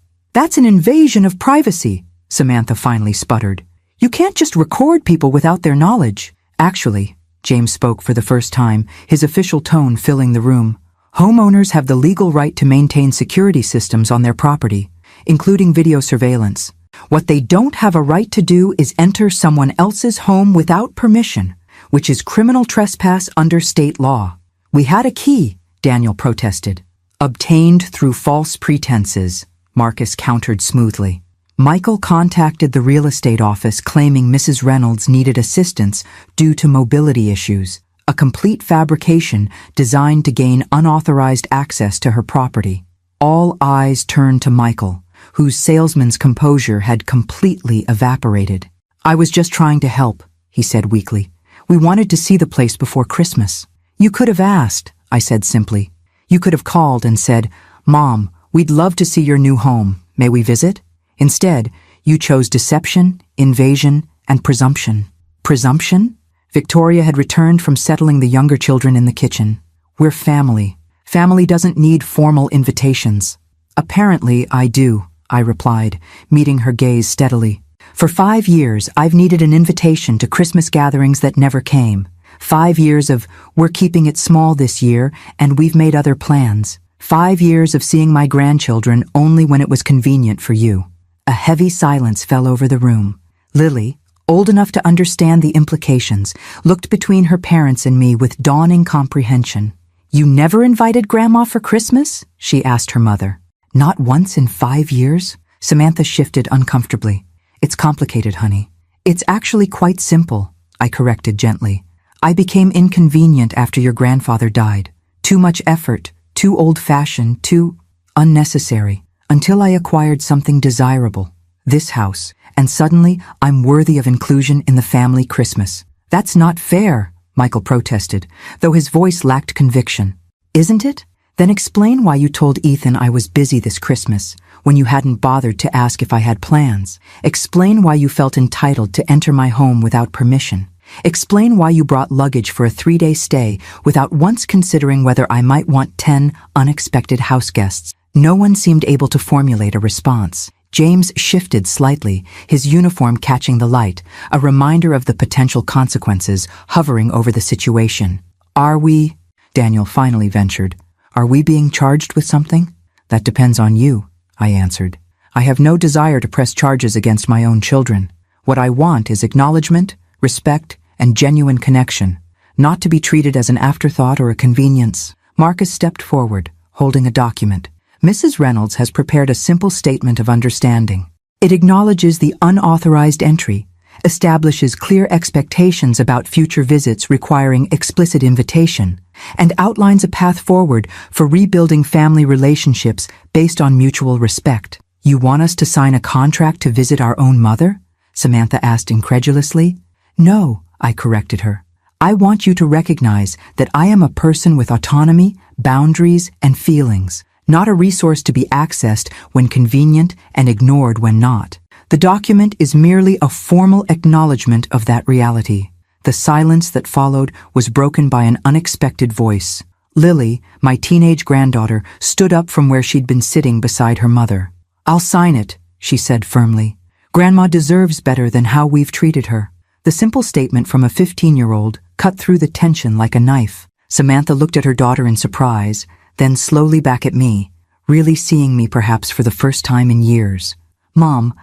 an invasion of privacy," Samantha finally sputtered. "You can't just record people without their knowledge." "Actually," James spoke for the first time, his official tone filling the room, "homeowners have the legal right to maintain security systems on their property, including video surveillance. What they don't have a right to do is enter someone else's home without permission, which is criminal trespass under state law." "We had a key," Daniel protested. "Obtained through false pretenses," Marcus countered smoothly. "Michael contacted the real estate office claiming Mrs. Reynolds needed assistance due to mobility issues, a complete fabrication designed to gain unauthorized access to her property." All eyes turned to Michael, whose salesman's composure had completely evaporated. "I was just trying to help," he said weakly. "We wanted to see the place before Christmas." "You could have asked," I said simply. "You could have called and said, 'Mom, we'd love to see your new home. May we visit?' Instead, you chose deception, invasion, and presumption." "Presumption?" Victoria had returned from settling the younger children in the kitchen. "We're family. Family doesn't need formal invitations." "Apparently, I do," I replied, meeting her gaze steadily. "For 5 years, I've needed an invitation to Christmas gatherings that never came. 5 years of, we're keeping it small this year, and we've made other plans. 5 years of seeing my grandchildren only when it was convenient for you." A heavy silence fell over the room. Lily, old enough to understand the implications, looked between her parents and me with dawning comprehension. "You never invited Grandma for Christmas?" she asked her mother. "Not once in 5 years?" Samantha shifted uncomfortably. It's complicated, honey. It's actually quite simple, I corrected gently. I became inconvenient after your grandfather died. Too much effort, too old-fashioned, too unnecessary, until I acquired something desirable, this house, and suddenly I'm worthy of inclusion in the family Christmas. That's not fair, Michael protested, though his voice lacked conviction. Isn't it? Then explain why you told Ethan I was busy this Christmas, when you hadn't bothered to ask if I had plans. Explain why you felt entitled to enter my home without permission. Explain why you brought luggage for a 3-day stay without once considering whether I might want 10 unexpected house guests. No one seemed able to formulate a response. James shifted slightly, his uniform catching the light, a reminder of the potential consequences hovering over the situation. Are we, Daniel finally ventured, are we being charged with something? That depends on you, I answered. I have no desire to press charges against my own children. What I want is acknowledgement, respect, and genuine connection, not to be treated as an afterthought or a convenience. Marcus stepped forward, holding a document. Mrs. Reynolds has prepared a simple statement of understanding. It acknowledges the unauthorized entry, establishes clear expectations about future visits requiring explicit invitation, and outlines a path forward for rebuilding family relationships based on mutual respect. You want us to sign a contract to visit our own mother? Samantha asked incredulously. No, I corrected her. I want you to recognize that I am a person with autonomy, boundaries, and feelings, not a resource to be accessed when convenient and ignored when not. The document is merely a formal acknowledgement of that reality. The silence that followed was broken by an unexpected voice. Lily, my teenage granddaughter, stood up from where she'd been sitting beside her mother. I'll sign it, she said firmly. Grandma deserves better than how we've treated her. The simple statement from a 15-year-old cut through the tension like a knife. Samantha looked at her daughter in surprise, then slowly back at me, really seeing me perhaps for the first time in years. Mom,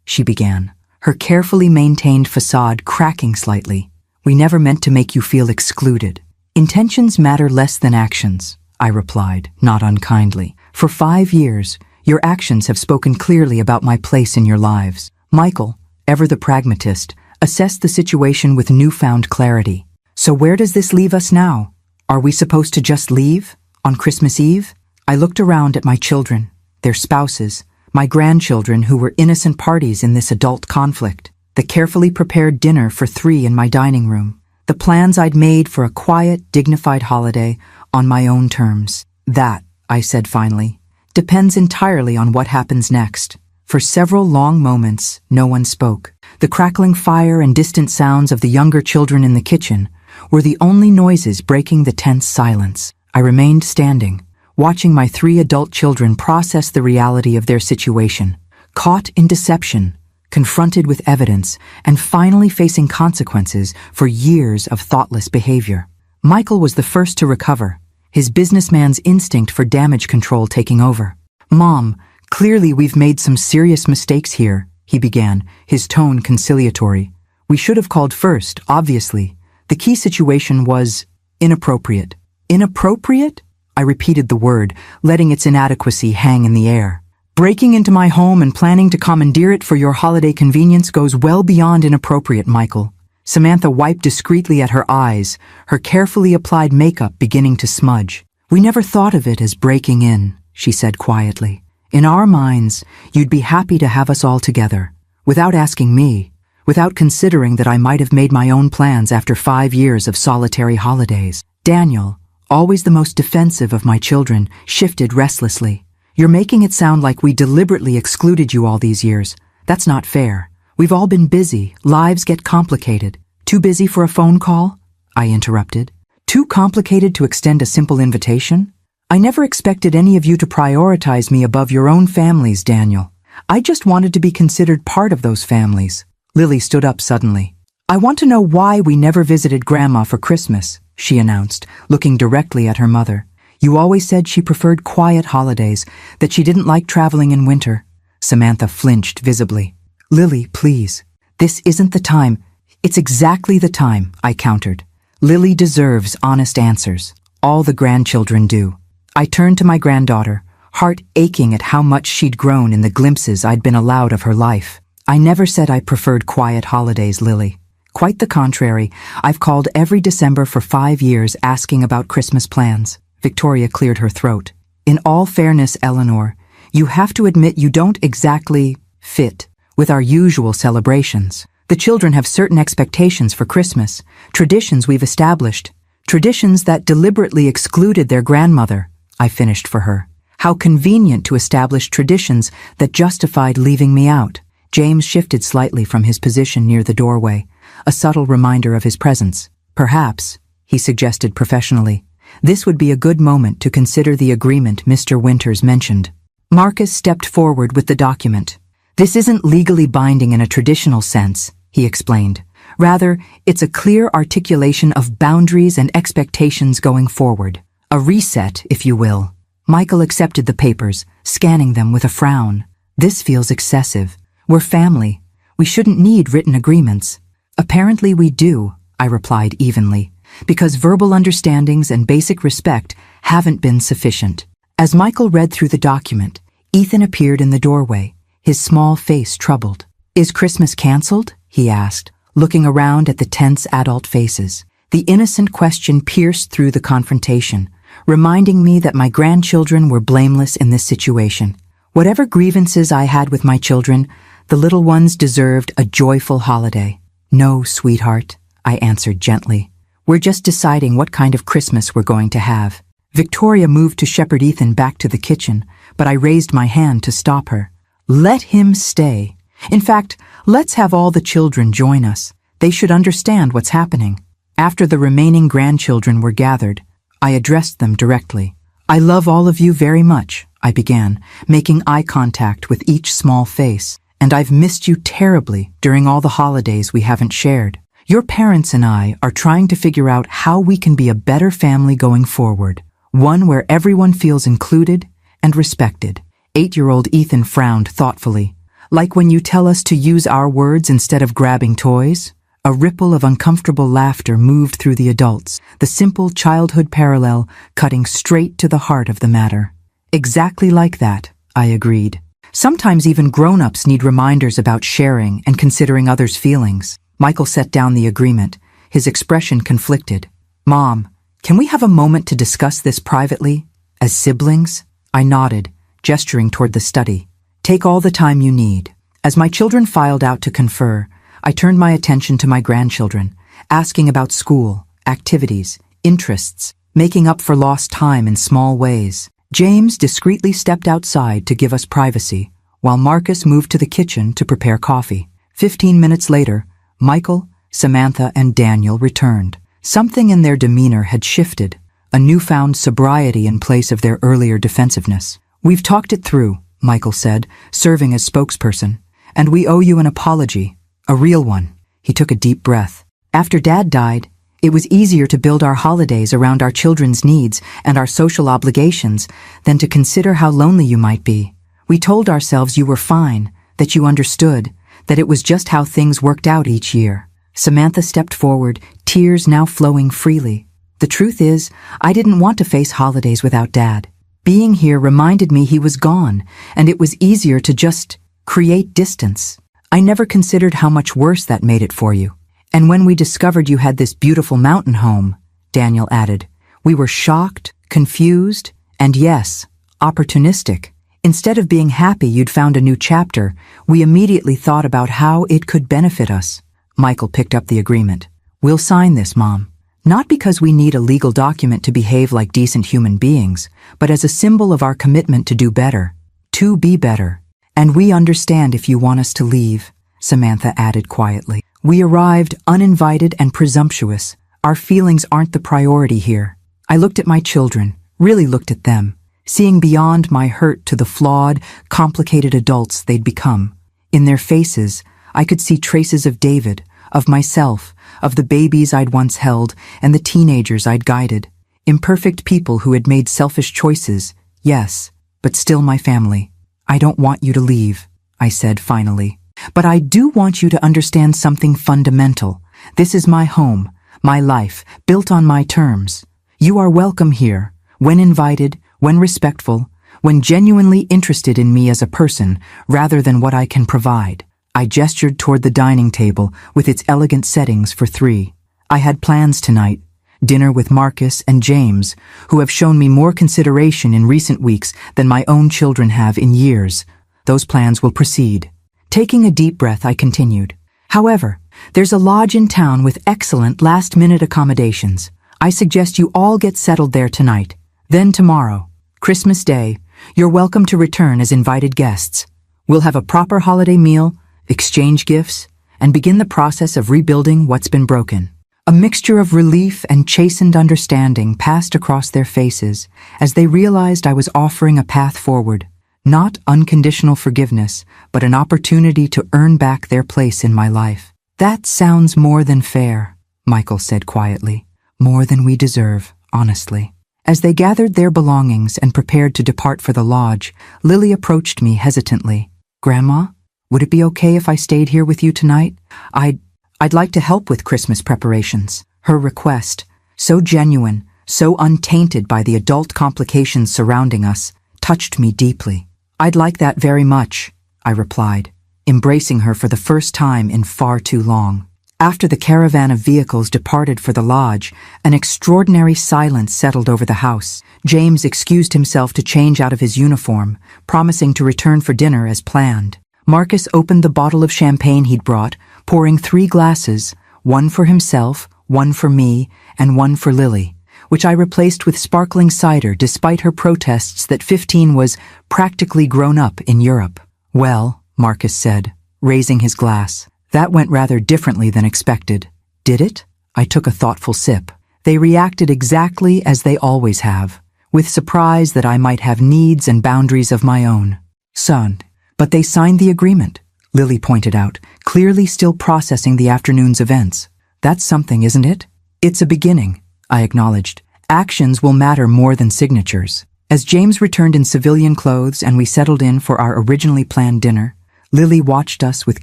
she began, her carefully maintained facade cracking slightly. We never meant to make you feel excluded. Intentions matter less than actions, I replied, not unkindly. For 5 years, your actions have spoken clearly about my place in your lives. Michael, ever the pragmatist, assessed the situation with newfound clarity. So where does this leave us now? Are we supposed to just leave? On Christmas Eve? I looked around at my children, their spouses, my grandchildren who were innocent parties in this adult conflict, the carefully prepared dinner for 3 in my dining room, the plans I'd made for a quiet, dignified holiday on my own terms. That, I said finally, depends entirely on what happens next. For several long moments, no one spoke. The crackling fire and distant sounds of the younger children in the kitchen were the only noises breaking the tense silence. I remained standing, watching my 3 adult children process the reality of their situation, caught in deception, confronted with evidence, and finally facing consequences for years of thoughtless behavior. Michael was the first to recover, his businessman's instinct for damage control taking over. Mom, clearly we've made some serious mistakes here, he began, his tone conciliatory. We should have called first, obviously. The key situation was inappropriate. Inappropriate? I repeated the word, letting its inadequacy hang in the air. Breaking into my home and planning to commandeer it for your holiday convenience goes well beyond inappropriate, Michael. Samantha wiped discreetly at her eyes, her carefully applied makeup beginning to smudge. We never thought of it as breaking in, she said quietly. In our minds, you'd be happy to have us all together, without asking me, without considering that I might have made my own plans after 5 years of solitary holidays. Daniel, always the most defensive of my children, shifted restlessly. You're making it sound like we deliberately excluded you all these years. That's not fair. We've all been busy. Lives get complicated. Too busy for a phone call? I interrupted. Too complicated to extend a simple invitation? I never expected any of you to prioritize me above your own families, Daniel. I just wanted to be considered part of those families. Lily stood up suddenly. I want to know why we never visited Grandma for Christmas, she announced, looking directly at her mother. You always said she preferred quiet holidays, that she didn't like traveling in winter. Samantha flinched visibly. Lily, please. This isn't the time. It's exactly the time, I countered. Lily deserves honest answers. All the grandchildren do. I turned to my granddaughter, heart aching at how much she'd grown in the glimpses I'd been allowed of her life. I never said I preferred quiet holidays, Lily. Quite the contrary. I've called every December for 5 years asking about Christmas plans. Victoria cleared her throat. In all fairness, Eleanor, you have to admit you don't exactly fit with our usual celebrations. The children have certain expectations for Christmas, traditions we've established, traditions that deliberately excluded their grandmother. I finished for her. How convenient to establish traditions that justified leaving me out. James shifted slightly from his position near the doorway, a subtle reminder of his presence. Perhaps, he suggested professionally, this would be a good moment to consider the agreement Mr. Winters mentioned. Marcus stepped forward with the document. This isn't legally binding in a traditional sense, he explained. Rather, it's a clear articulation of boundaries and expectations going forward. A reset, if you will. Michael accepted the papers, scanning them with a frown. This feels excessive. We're family. We shouldn't need written agreements. Apparently we do, I replied evenly, because verbal understandings and basic respect haven't been sufficient. As Michael read through the document, Ethan appeared in the doorway, his small face troubled. Is Christmas canceled? He asked, looking around at the tense adult faces. The innocent question pierced through the confrontation, reminding me that my grandchildren were blameless in this situation. Whatever grievances I had with my children, the little ones deserved a joyful holiday. No, sweetheart, I answered gently. We're just deciding what kind of Christmas we're going to have. Victoria moved to shepherd Ethan back to the kitchen, but I raised my hand to stop her. Let him stay. In fact, let's have all the children join us. They should understand what's happening. After the remaining grandchildren were gathered, I addressed them directly. I love all of you very much, I began, making eye contact with each small face. And I've missed you terribly during all the holidays we haven't shared. Your parents and I are trying to figure out how we can be a better family going forward. One where everyone feels included and respected. 8-year-old Ethan frowned thoughtfully. Like when you tell us to use our words instead of grabbing toys? A ripple of uncomfortable laughter moved through the adults, the simple childhood parallel cutting straight to the heart of the matter. Exactly like that, I agreed. Sometimes even grown-ups need reminders about sharing and considering others' feelings. Michael set down the agreement, his expression conflicted. Mom, can we have a moment to discuss this privately? As siblings? I nodded, gesturing toward the study. Take all the time you need. As my children filed out to confer, I turned my attention to my grandchildren, asking about school, activities, interests, making up for lost time in small ways. James discreetly stepped outside to give us privacy, while Marcus moved to the kitchen to prepare coffee. 15 minutes later, Michael, Samantha, and Daniel returned. Something in their demeanor had shifted, a newfound sobriety in place of their earlier defensiveness. We've talked it through, Michael said, serving as spokesperson, and we owe you an apology, a real one. He took a deep breath. After Dad died, it was easier to build our holidays around our children's needs and our social obligations than to consider how lonely you might be. We told ourselves you were fine, that you understood, that it was just how things worked out each year. Samantha stepped forward, tears now flowing freely. The truth is, I didn't want to face holidays without Dad. Being here reminded me he was gone, and it was easier to just create distance. I never considered how much worse that made it for you. And when we discovered you had this beautiful mountain home, Daniel added, we were shocked, confused, and yes, opportunistic. Instead of being happy you'd found a new chapter, we immediately thought about how it could benefit us. Michael picked up the agreement. We'll sign this, Mom. Not because we need a legal document to behave like decent human beings, but as a symbol of our commitment to do better, to be better. And we understand if you want us to leave, Samantha added quietly. We arrived uninvited and presumptuous. Our feelings aren't the priority here. I looked at my children, really looked at them, seeing beyond my hurt to the flawed, complicated adults they'd become. In their faces, I could see traces of David, of myself, of the babies I'd once held and the teenagers I'd guided. Imperfect people who had made selfish choices, yes, but still my family. I don't want you to leave, I said finally. But I do want you to understand something fundamental. This is my home, my life, built on my terms. You are welcome here, when invited, when respectful, when genuinely interested in me as a person, rather than what I can provide. I gestured toward the dining table with its elegant settings for 3. I had plans tonight. Dinner with Marcus and James, who have shown me more consideration in recent weeks than my own children have in years. Those plans will proceed. Taking a deep breath, I continued. However, there's a lodge in town with excellent last-minute accommodations. I suggest you all get settled there tonight. Then tomorrow, Christmas Day, you're welcome to return as invited guests. We'll have a proper holiday meal, exchange gifts, and begin the process of rebuilding what's been broken. A mixture of relief and chastened understanding passed across their faces as they realized I was offering a path forward, not unconditional forgiveness, but an opportunity to earn back their place in my life. That sounds more than fair, Michael said quietly. More than we deserve, honestly. As they gathered their belongings and prepared to depart for the lodge, Lily approached me hesitantly. Grandma, would it be okay if I stayed here with you tonight? I'd like to help with Christmas preparations. Her request, so genuine, so untainted by the adult complications surrounding us, touched me deeply. I'd like that very much, I replied, embracing her for the first time in far too long. After the caravan of vehicles departed for the lodge, an extraordinary silence settled over the house. James excused himself to change out of his uniform, promising to return for dinner as planned. Marcus opened the bottle of champagne he'd brought, pouring 3 glasses, one for himself, one for me, and one for Lily, which I replaced with sparkling cider despite her protests that 15 was practically grown up in Europe. Well, Marcus said, raising his glass, that went rather differently than expected. Did it? I took a thoughtful sip. They reacted exactly as they always have, with surprise that I might have needs and boundaries of my own. Son, but they signed the agreement, Lily pointed out, clearly still processing the afternoon's events. That's something, isn't it? It's a beginning, I acknowledged. Actions will matter more than signatures. As James returned in civilian clothes and we settled in for our originally planned dinner, Lily watched us with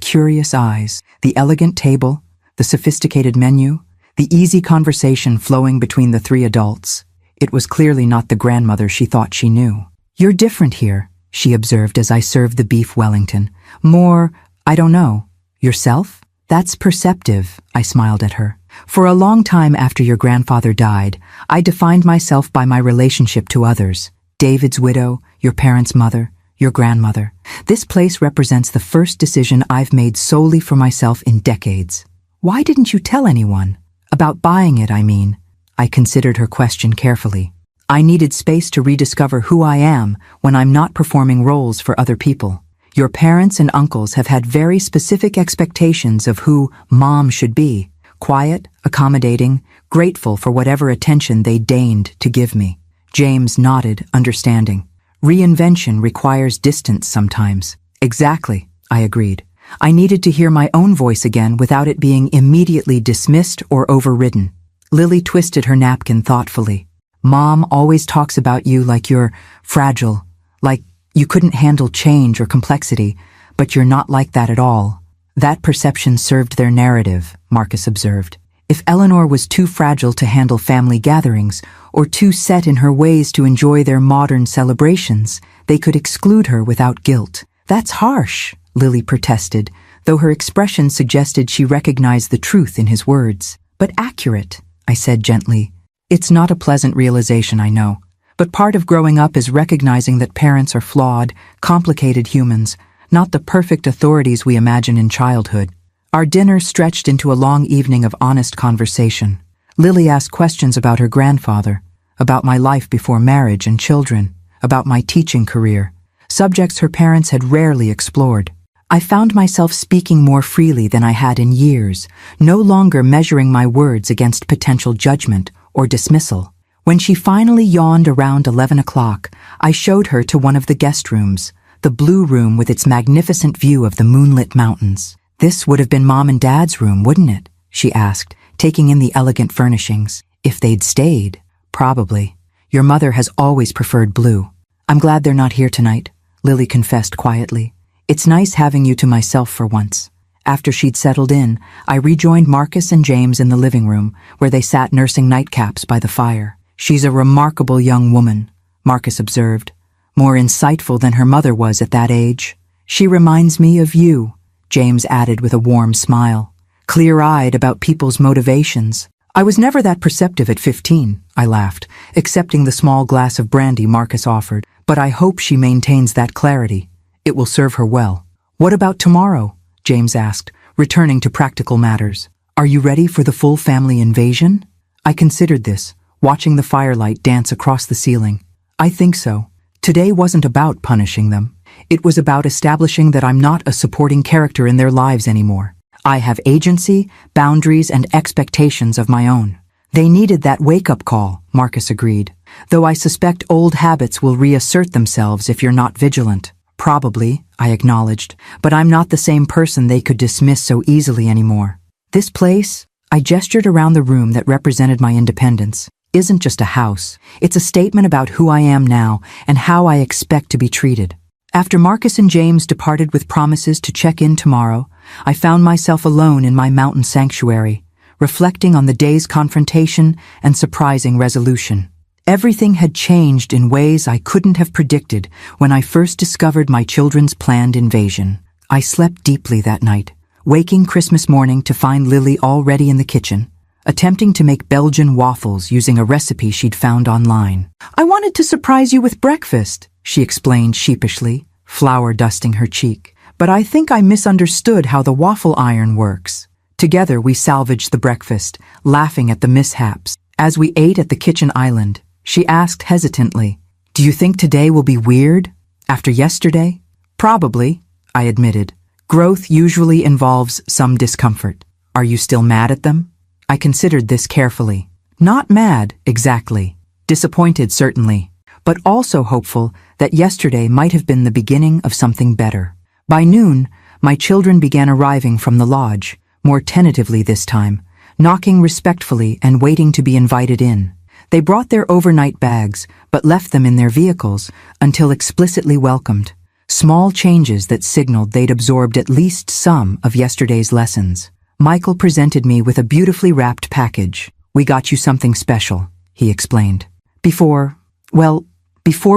curious eyes. The elegant table, the sophisticated menu, the easy conversation flowing between the 3 adults. It was clearly not the grandmother she thought she knew. You're different here, she observed as I served the beef Wellington. More, I don't know, yourself? That's perceptive, I smiled at her. For a long time after your grandfather died, I defined myself by my relationship to others. David's widow, your parents' mother, your grandmother. This place represents the first decision I've made solely for myself in decades. Why didn't you tell anyone? About buying it, I mean. I considered her question carefully. I needed space to rediscover who I am when I'm not performing roles for other people. Your parents and uncles have had very specific expectations of who Mom should be. Quiet, accommodating, grateful for whatever attention they deigned to give me. James nodded, understanding. Reinvention requires distance sometimes. Exactly, I agreed. I needed to hear my own voice again without it being immediately dismissed or overridden. Lily twisted her napkin thoughtfully. Mom always talks about you like you're fragile, like you couldn't handle change or complexity, but you're not like that at all. That perception served their narrative, Marcus observed. If Eleanor was too fragile to handle family gatherings, or too set in her ways to enjoy their modern celebrations, they could exclude her without guilt. That's harsh, Lily protested, though her expression suggested she recognized the truth in his words. But accurate, I said gently. It's not a pleasant realization, I know, but part of growing up is recognizing that parents are flawed, complicated humans, not the perfect authorities we imagine in childhood. Our dinner stretched into a long evening of honest conversation. Lily asked questions about her grandfather, about my life before marriage and children, about my teaching career, subjects her parents had rarely explored. I found myself speaking more freely than I had in years, no longer measuring my words against potential judgment or dismissal. When she finally yawned around 11 o'clock, I showed her to one of the guest rooms, the blue room with its magnificent view of the moonlit mountains. This would have been Mom and Dad's room, wouldn't it? She asked, taking in the elegant furnishings. If they'd stayed, probably. Your mother has always preferred blue. I'm glad they're not here tonight, Lily confessed quietly. It's nice having you to myself for once. After she'd settled in, I rejoined Marcus and James in the living room, where they sat nursing nightcaps by the fire. She's a remarkable young woman, Marcus observed. More insightful than her mother was at that age. She reminds me of you, James added with a warm smile, clear-eyed about people's motivations. I was never that perceptive at 15, I laughed, accepting the small glass of brandy Marcus offered, but I hope she maintains that clarity. It will serve her well. What about tomorrow? James asked, returning to practical matters. Are you ready for the full family invasion? I considered this, watching the firelight dance across the ceiling. I think so. Today wasn't about punishing them. It was about establishing that I'm not a supporting character in their lives anymore. I have agency, boundaries, and expectations of my own. They needed that wake-up call, Marcus agreed, though I suspect old habits will reassert themselves if you're not vigilant. Probably, I acknowledged, but I'm not the same person they could dismiss so easily anymore. This place, I gestured around the room that represented my independence, isn't just a house. It's a statement about who I am now and how I expect to be treated. After Marcus and James departed with promises to check in tomorrow, I found myself alone in my mountain sanctuary, reflecting on the day's confrontation and surprising resolution. Everything had changed in ways I couldn't have predicted when I first discovered my children's planned invasion. I slept deeply that night, waking Christmas morning to find Lily already in the kitchen, attempting to make Belgian waffles using a recipe she'd found online. I wanted to surprise you with breakfast, she explained sheepishly, flour dusting her cheek. But I think I misunderstood how the waffle iron works. Together we salvaged the breakfast, laughing at the mishaps. As we ate at the kitchen island, she asked hesitantly, "Do you think today will be weird? After yesterday?" "Probably," I admitted. "Growth usually involves some discomfort. Are you still mad at them?" I considered this carefully. Not mad, exactly. Disappointed, certainly, but also hopeful that yesterday might have been the beginning of something better. By noon, my children began arriving from the lodge, more tentatively this time, knocking respectfully and waiting to be invited in. They brought their overnight bags, but left them in their vehicles until explicitly welcomed. Small changes that signaled they'd absorbed at least some of yesterday's lessons. Michael presented me with a beautifully wrapped package. "We got you something special," he explained. Before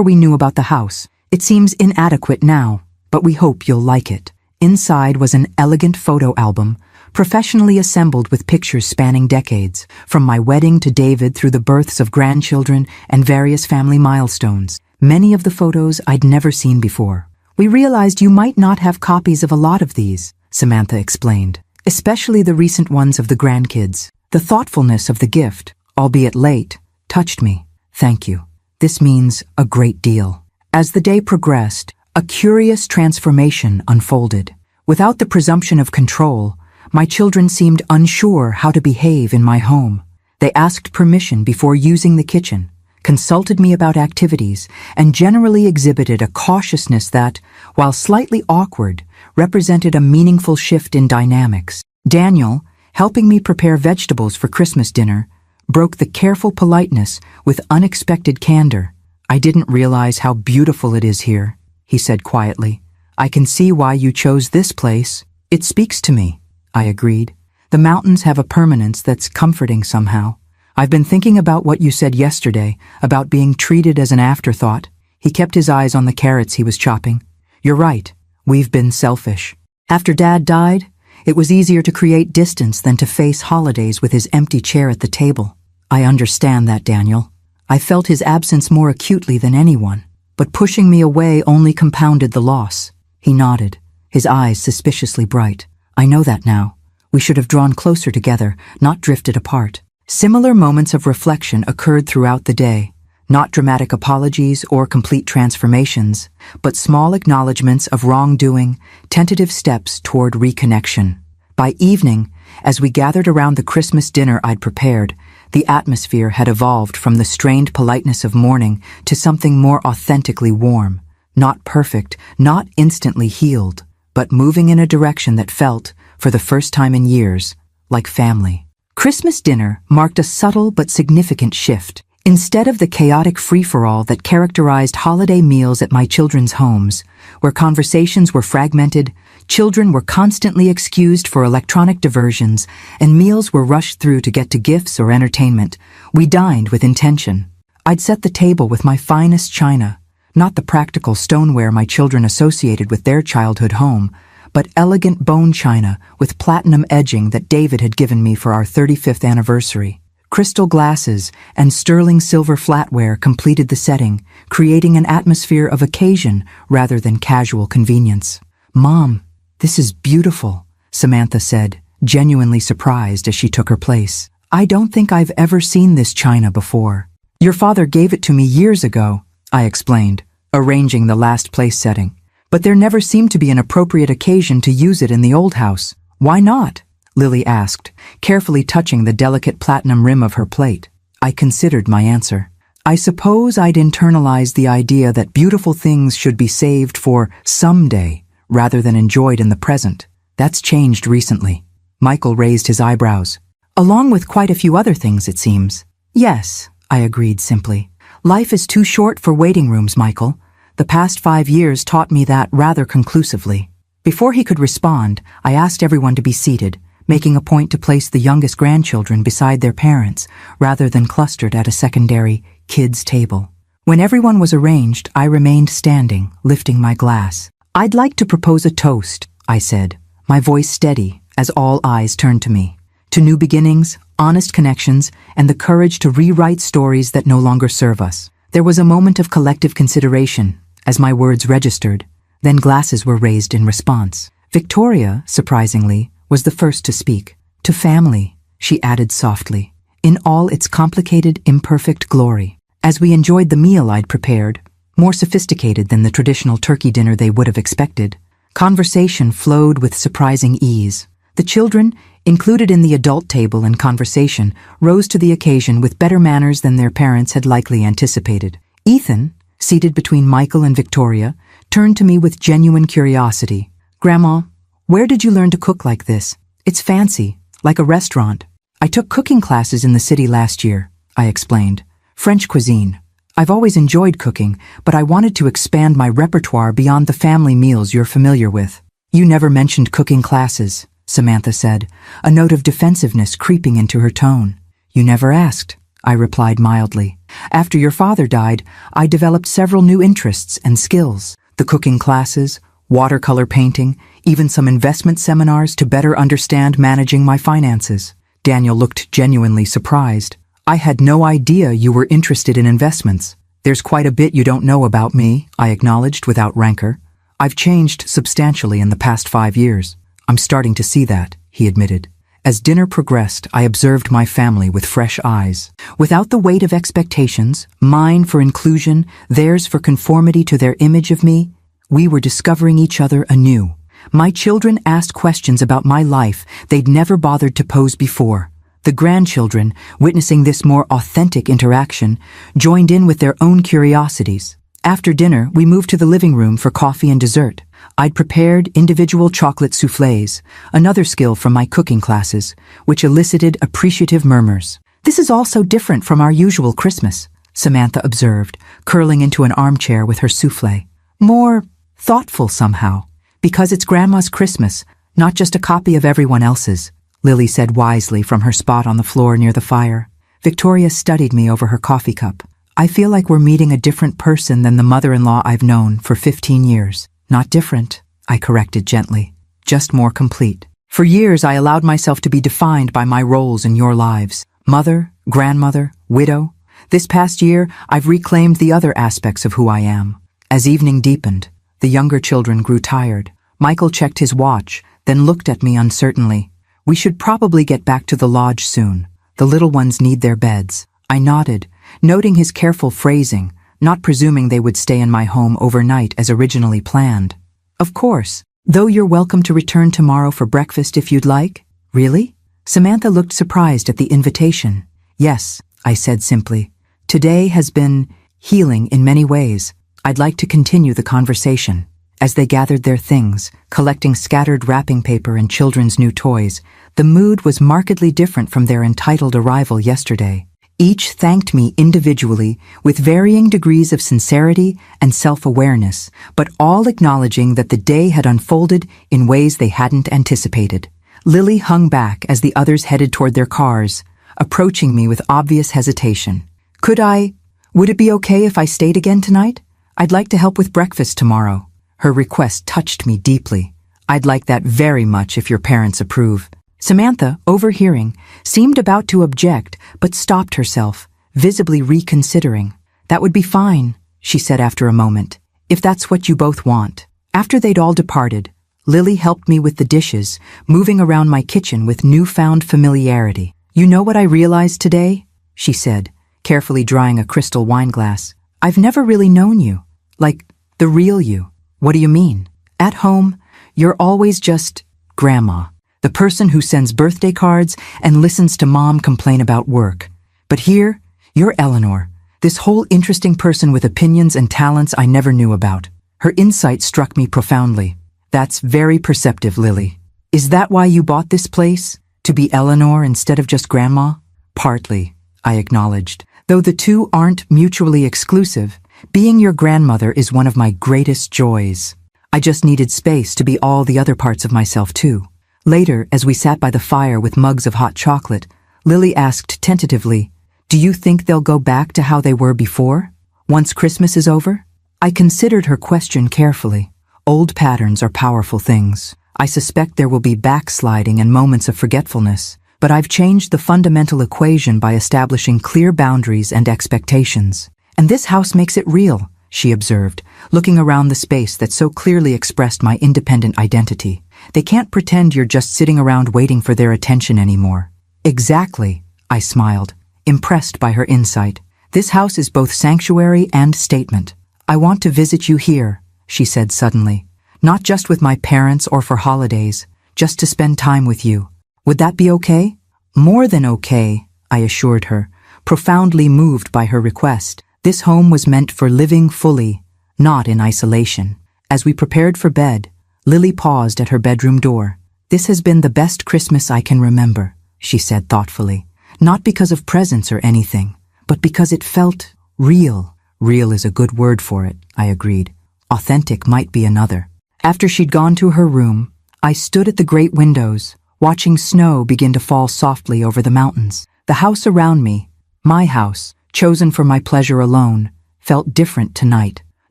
we knew about the house. It seems inadequate now, but we hope you'll like it. Inside was an elegant photo album, professionally assembled with pictures spanning decades, from my wedding to David through the births of grandchildren and various family milestones. Many of the photos I'd never seen before. "We realized you might not have copies of a lot of these," Samantha explained, "especially the recent ones of the grandkids. The thoughtfulness of the gift, albeit late, touched me. Thank you. This means a great deal." As the day progressed, a curious transformation unfolded. Without the presumption of control, my children seemed unsure how to behave in my home. They asked permission before using the kitchen, consulted me about activities, and generally exhibited a cautiousness that, while slightly awkward, represented a meaningful shift in dynamics. Daniel, helping me prepare vegetables for Christmas dinner, broke the careful politeness with unexpected candor. "I didn't realize how beautiful it is here," he said quietly. "I can see why you chose this place. It speaks to me," I agreed. "The mountains have a permanence that's comforting somehow. I've been thinking about what you said yesterday, about being treated as an afterthought." He kept his eyes on the carrots he was chopping. "You're right. We've been selfish. After Dad died, it was easier to create distance than to face holidays with his empty chair at the table." "I understand that, Daniel. I felt his absence more acutely than anyone, but pushing me away only compounded the loss." He nodded, his eyes suspiciously bright. "I know that now. We should have drawn closer together, not drifted apart." Similar moments of reflection occurred throughout the day, not dramatic apologies or complete transformations, but small acknowledgments of wrongdoing, tentative steps toward reconnection. By evening, as we gathered around the Christmas dinner I'd prepared, the atmosphere had evolved from the strained politeness of mourning to something more authentically warm. Not perfect, not instantly healed, but moving in a direction that felt, for the first time in years, like family. Christmas dinner marked a subtle but significant shift. Instead of the chaotic free-for-all that characterized holiday meals at my children's homes, where conversations were fragmented, children were constantly excused for electronic diversions, and meals were rushed through to get to gifts or entertainment, we dined with intention. I'd set the table with my finest china, not the practical stoneware my children associated with their childhood home, but elegant bone china with platinum edging that David had given me for our 35th anniversary. Crystal glasses and sterling silver flatware completed the setting, creating an atmosphere of occasion rather than casual convenience. "Mom, this is beautiful," Samantha said, genuinely surprised as she took her place. "I don't think I've ever seen this china before." "Your father gave it to me years ago," I explained, arranging the last place setting. "But there never seemed to be an appropriate occasion to use it in the old house." "Why not?" Lily asked, carefully touching the delicate platinum rim of her plate. I considered my answer. "I suppose I'd internalized the idea that beautiful things should be saved for someday rather than enjoyed in the present. That's changed recently." Michael raised his eyebrows. "Along with quite a few other things, it seems." "Yes," I agreed simply. "Life is too short for waiting rooms, Michael. The past 5 years taught me that rather conclusively." Before he could respond, I asked everyone to be seated, making a point to place the youngest grandchildren beside their parents, rather than clustered at a secondary kids' table. When everyone was arranged, I remained standing, lifting my glass. "I'd like to propose a toast," I said, my voice steady as all eyes turned to me. "To new beginnings, honest connections, and the courage to rewrite stories that no longer serve us." There was a moment of collective consideration as my words registered, then glasses were raised in response. Victoria, surprisingly, was the first to speak. "To family," she added softly, "in all its complicated, imperfect glory." As we enjoyed the meal I'd prepared, more sophisticated than the traditional turkey dinner they would have expected, conversation flowed with surprising ease. The children, included in the adult table in conversation, rose to the occasion with better manners than their parents had likely anticipated. Ethan, seated between Michael and Victoria, turned to me with genuine curiosity. "Grandma, where did you learn to cook like this? It's fancy, like a restaurant." "I took cooking classes in the city last year," I explained. "French cuisine. I've always enjoyed cooking, but I wanted to expand my repertoire beyond the family meals you're familiar with." "You never mentioned cooking classes," Samantha said, a note of defensiveness creeping into her tone. "You never asked," I replied mildly. "After your father died, I developed several new interests and skills. The cooking classes, watercolor painting, even some investment seminars to better understand managing my finances." Daniel looked genuinely surprised. "I had no idea you were interested in investments." "There's quite a bit you don't know about me," I acknowledged without rancor. "I've changed substantially in the past 5 years." "I'm starting to see that," he admitted. As dinner progressed, I observed my family with fresh eyes. Without the weight of expectations, mine for inclusion, theirs for conformity to their image of me, we were discovering each other anew. My children asked questions about my life they'd never bothered to pose before. The grandchildren, witnessing this more authentic interaction, joined in with their own curiosities. After dinner, we moved to the living room for coffee and dessert. I'd prepared individual chocolate soufflés, another skill from my cooking classes, which elicited appreciative murmurs. "This is all so different from our usual Christmas," Samantha observed, curling into an armchair with her soufflé. "More thoughtful somehow. Because it's Grandma's Christmas, not just a copy of everyone else's," Lily said wisely from her spot on the floor near the fire. Victoria studied me over her coffee cup. "I feel like we're meeting a different person than the mother-in-law I've known for 15 years. "Not different," I corrected gently, "just more complete. For years I allowed myself to be defined by my roles in your lives. Mother, grandmother, widow. This past year, I've reclaimed the other aspects of who I am." As evening deepened, the younger children grew tired. Michael checked his watch, then looked at me uncertainly. "We should probably get back to the lodge soon. The little ones need their beds." I nodded, noting his careful phrasing, not presuming they would stay in my home overnight as originally planned. "Of course, though you're welcome to return tomorrow for breakfast if you'd like." "Really?" Samantha looked surprised at the invitation. "Yes," I said simply. "Today has been healing in many ways. I'd like to continue the conversation." As they gathered their things, collecting scattered wrapping paper and children's new toys, the mood was markedly different from their entitled arrival yesterday. Each thanked me individually with varying degrees of sincerity and self-awareness, but all acknowledging that the day had unfolded in ways they hadn't anticipated. Lily hung back as the others headed toward their cars, approaching me with obvious hesitation. Would it be okay if I stayed again tonight? I'd like to help with breakfast tomorrow." Her request touched me deeply. I'd like that very much if your parents approve. Samantha, overhearing, seemed about to object, but stopped herself, visibly reconsidering. That would be fine, she said after a moment, if that's what you both want. After they'd all departed, Lily helped me with the dishes, moving around my kitchen with newfound familiarity. You know what I realized today? She said, carefully drying a crystal wine glass. I've never really known you. Like, the real you. What do you mean? At home, you're always just Grandma, the person who sends birthday cards and listens to Mom complain about work. But here, you're Eleanor, this whole interesting person with opinions and talents I never knew about. Her insight struck me profoundly. That's very perceptive, Lily. Is that why you bought this place? To be Eleanor instead of just Grandma? Partly, I acknowledged. Though the two aren't mutually exclusive, being your grandmother is one of my greatest joys. I just needed space to be all the other parts of myself too. Later, as we sat by the fire with mugs of hot chocolate, Lily asked tentatively, do you think they'll go back to how they were before? Once Christmas is over? I considered her question carefully. Old patterns are powerful things. I suspect there will be backsliding and moments of forgetfulness, but I've changed the fundamental equation by establishing clear boundaries and expectations. And this house makes it real, she observed, looking around the space that so clearly expressed my independent identity. They can't pretend you're just sitting around waiting for their attention anymore. Exactly, I smiled, impressed by her insight. This house is both sanctuary and statement. I want to visit you here, she said suddenly. Not just with my parents or for holidays, just to spend time with you. Would that be okay? More than okay, I assured her, profoundly moved by her request. This home was meant for living fully, not in isolation. As we prepared for bed, Lily paused at her bedroom door. This has been the best Christmas I can remember, she said thoughtfully. Not because of presents or anything, but because it felt real. Real is a good word for it, I agreed. Authentic might be another. After she'd gone to her room, I stood at the great windows, watching snow begin to fall softly over the mountains. The house around me, my house, chosen for my pleasure alone, felt different tonight.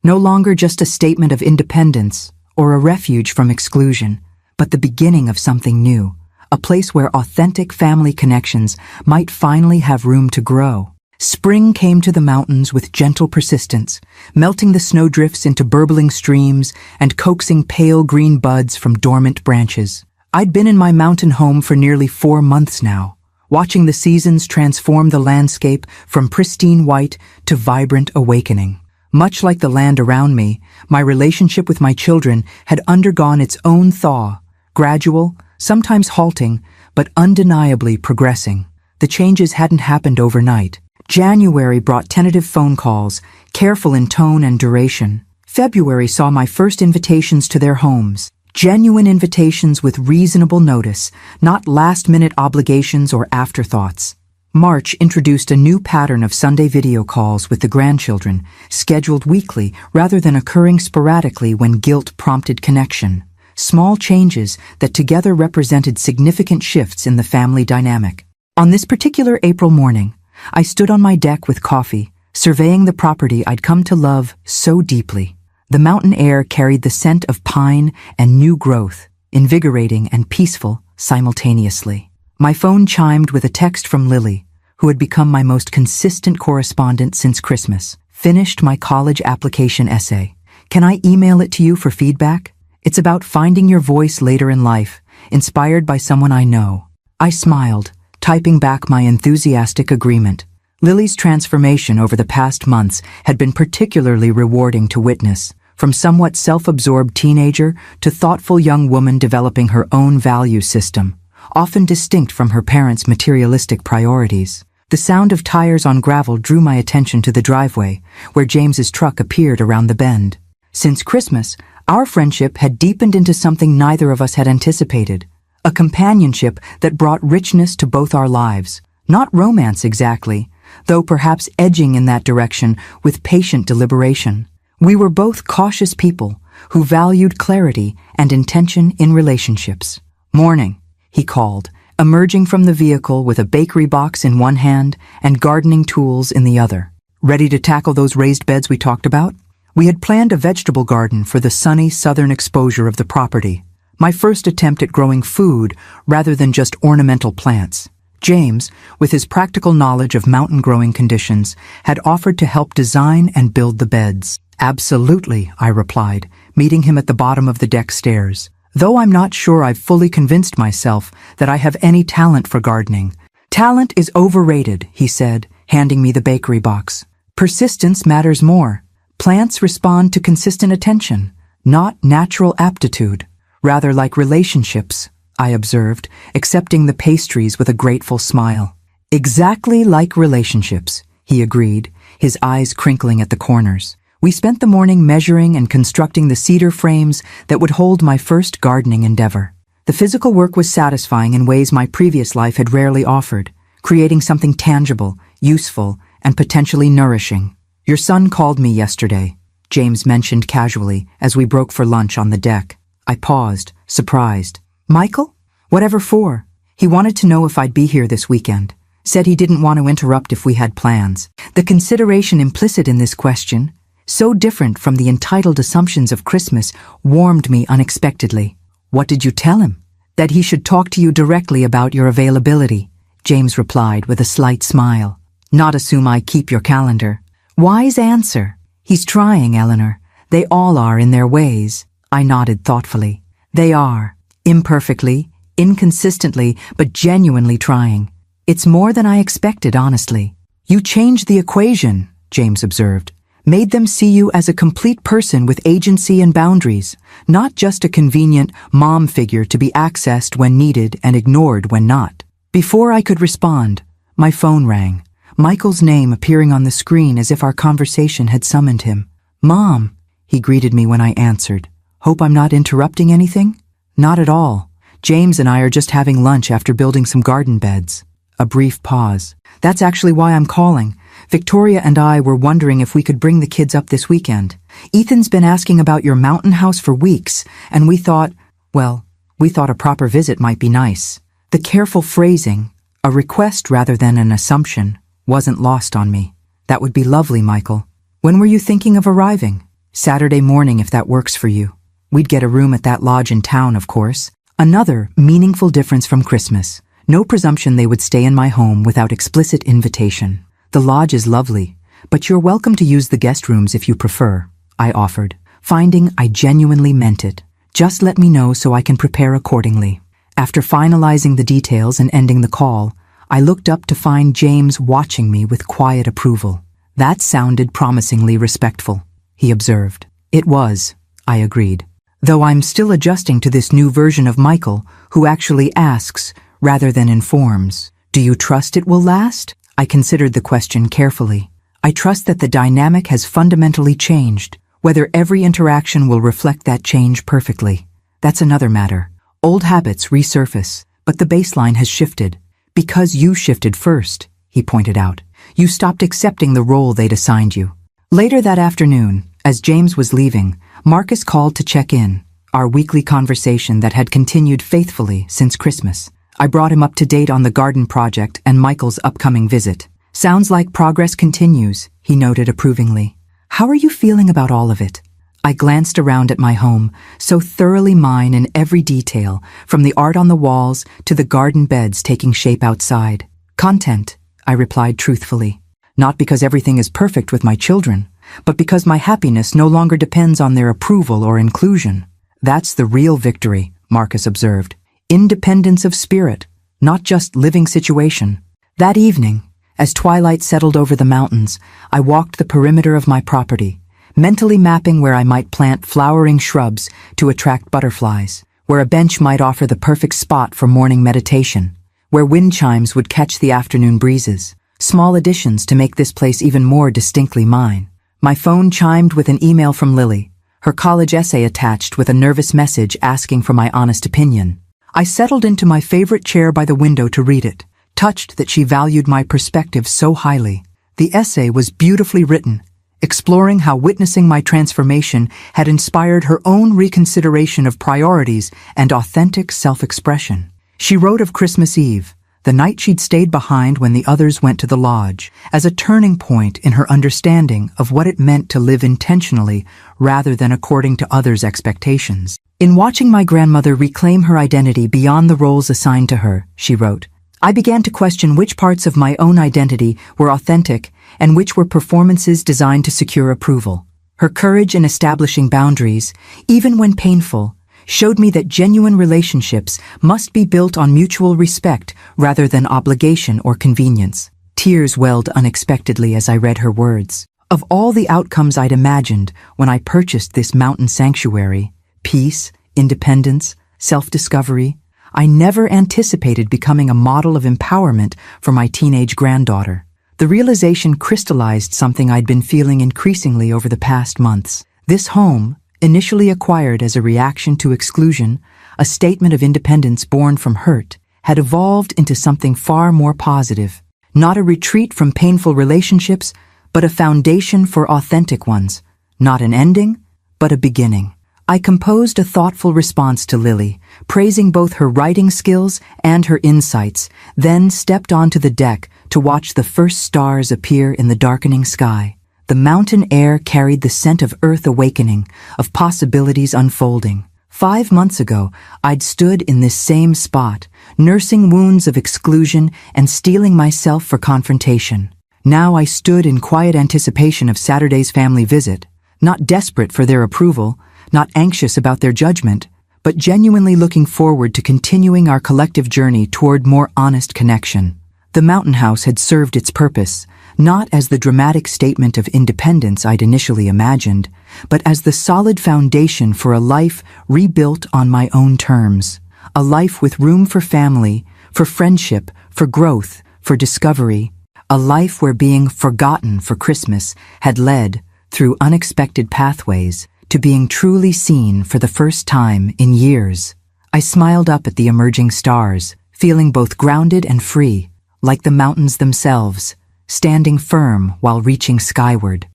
No longer just a statement of independence or a refuge from exclusion, but the beginning of something new, a place where authentic family connections might finally have room to grow. Spring came to the mountains with gentle persistence, melting the snowdrifts into burbling streams and coaxing pale green buds from dormant branches. I'd been in my mountain home for nearly 4 months now, watching the seasons transform the landscape from pristine white to vibrant awakening. Much like the land around me, my relationship with my children had undergone its own thaw, gradual, sometimes halting, but undeniably progressing. The changes hadn't happened overnight. January brought tentative phone calls, careful in tone and duration. February saw my first invitations to their homes, genuine invitations with reasonable notice, not last-minute obligations or afterthoughts. March introduced a new pattern of Sunday video calls with the grandchildren, scheduled weekly rather than occurring sporadically when guilt prompted connection. Small changes that together represented significant shifts in the family dynamic. On this particular April morning, I stood on my deck with coffee, surveying the property I'd come to love so deeply. The mountain air carried the scent of pine and new growth, invigorating and peaceful simultaneously. My phone chimed with a text from Lily, who had become my most consistent correspondent since Christmas. Finished my college application essay. Can I email it to you for feedback? It's about finding your voice later in life, inspired by someone I know. I smiled, typing back my enthusiastic agreement. Lily's transformation over the past months had been particularly rewarding to witness, from somewhat self-absorbed teenager to thoughtful young woman developing her own value system, often distinct from her parents' materialistic priorities. The sound of tires on gravel drew my attention to the driveway, where James's truck appeared around the bend. Since Christmas, our friendship had deepened into something neither of us had anticipated. A companionship that brought richness to both our lives. Not romance exactly, though perhaps edging in that direction with patient deliberation. We were both cautious people who valued clarity and intention in relationships. Morning, he called, emerging from the vehicle with a bakery box in one hand and gardening tools in the other. Ready to tackle those raised beds we talked about? We had planned a vegetable garden for the sunny southern exposure of the property. My first attempt at growing food rather than just ornamental plants. James, with his practical knowledge of mountain growing conditions, had offered to help design and build the beds. Absolutely, I replied, meeting him at the bottom of the deck stairs. Though I'm not sure I've fully convinced myself that I have any talent for gardening. Talent is overrated, he said, handing me the bakery box. Persistence matters more. Plants respond to consistent attention, not natural aptitude. Rather like relationships, I observed, accepting the pastries with a grateful smile. Exactly like relationships, he agreed, his eyes crinkling at the corners. We spent the morning measuring and constructing the cedar frames that would hold my first gardening endeavor. The physical work was satisfying in ways my previous life had rarely offered, creating something tangible, useful, and potentially nourishing. Your son called me yesterday, James mentioned casually as we broke for lunch on the deck. I paused, surprised. Michael? Whatever for? He wanted to know if I'd be here this weekend. Said he didn't want to interrupt if we had plans. The consideration implicit in this question, so different from the entitled assumptions of Christmas, warmed me unexpectedly. What did you tell him? That he should talk to you directly about your availability, James replied with a slight smile. Not assume I keep your calendar. Wise answer. He's trying, Eleanor. They all are in their ways. I nodded thoughtfully. They are. Imperfectly, inconsistently, but genuinely trying. It's more than I expected, honestly. You changed the equation, James observed. Made them see you as a complete person with agency and boundaries, not just a convenient mom figure to be accessed when needed and ignored when not. Before I could respond, my phone rang, Michael's name appearing on the screen as if our conversation had summoned him. Mom, he greeted me when I answered. Hope I'm not interrupting anything? Not at all. James and I are just having lunch after building some garden beds. A brief pause. That's actually why I'm calling. Victoria and I were wondering if we could bring the kids up this weekend. Ethan's been asking about your mountain house for weeks, and we thought a proper visit might be nice. The careful phrasing, a request rather than an assumption, wasn't lost on me. That would be lovely, Michael. When were you thinking of arriving? Saturday morning, if that works for you. We'd get a room at that lodge in town, of course. Another meaningful difference from Christmas. No presumption they would stay in my home without explicit invitation. The lodge is lovely, but you're welcome to use the guest rooms if you prefer, I offered, finding I genuinely meant it. Just let me know so I can prepare accordingly. After finalizing the details and ending the call, I looked up to find James watching me with quiet approval. That sounded promisingly respectful, he observed. It was, I agreed. Though I'm still adjusting to this new version of Michael, who actually asks rather than informs. Do you trust it will last? I considered the question carefully. I trust that the dynamic has fundamentally changed. Whether every interaction will reflect that change perfectly, that's another matter. Old habits resurface, but the baseline has shifted. Because you shifted first, he pointed out. You stopped accepting the role they'd assigned you. Later that afternoon, as James was leaving, Marcus called to check in, our weekly conversation that had continued faithfully since Christmas. I brought him up to date on the garden project and Michael's upcoming visit. Sounds like progress continues, he noted approvingly. How are you feeling about all of it? I glanced around at my home, so thoroughly mine in every detail, from the art on the walls to the garden beds taking shape outside. Content, I replied truthfully. Not because everything is perfect with my children, but because my happiness no longer depends on their approval or inclusion. That's the real victory, Marcus observed. Independence of spirit, not just living situation. That evening, as twilight settled over the mountains, I walked the perimeter of my property, mentally mapping where I might plant flowering shrubs to attract butterflies, where a bench might offer the perfect spot for morning meditation, where wind chimes would catch the afternoon breezes, small additions to make this place even more distinctly mine. My phone chimed with an email from Lily, her college essay attached with a nervous message asking for my honest opinion. I settled into my favorite chair by the window to read it, touched that she valued my perspective so highly. The essay was beautifully written, exploring how witnessing my transformation had inspired her own reconsideration of priorities and authentic self-expression. She wrote of Christmas Eve, the night she'd stayed behind when the others went to the lodge, as a turning point in her understanding of what it meant to live intentionally rather than according to others' expectations. In watching my grandmother reclaim her identity beyond the roles assigned to her, she wrote, I began to question which parts of my own identity were authentic and which were performances designed to secure approval. Her courage in establishing boundaries, even when painful, showed me that genuine relationships must be built on mutual respect rather than obligation or convenience. Tears welled unexpectedly as I read her words. Of all the outcomes I'd imagined when I purchased this mountain sanctuary, peace, independence, self-discovery, I never anticipated becoming a model of empowerment for my teenage granddaughter. The realization crystallized something I'd been feeling increasingly over the past months. This home, initially acquired as a reaction to exclusion, a statement of independence born from hurt, had evolved into something far more positive. Not a retreat from painful relationships, but a foundation for authentic ones. Not an ending, but a beginning. I composed a thoughtful response to Lily, praising both her writing skills and her insights, then stepped onto the deck to watch the first stars appear in the darkening sky. The mountain air carried the scent of earth awakening, of possibilities unfolding. 5 months ago, I'd stood in this same spot, nursing wounds of exclusion and steeling myself for confrontation. Now I stood in quiet anticipation of Saturday's family visit, not desperate for their approval, not anxious about their judgment, but genuinely looking forward to continuing our collective journey toward more honest connection. The mountain house had served its purpose, not as the dramatic statement of independence I'd initially imagined, but as the solid foundation for a life rebuilt on my own terms. A life with room for family, for friendship, for growth, for discovery. A life where being forgotten for Christmas had led, through unexpected pathways, to being truly seen for the first time in years. I smiled up at the emerging stars, feeling both grounded and free, like the mountains themselves, standing firm while reaching skyward.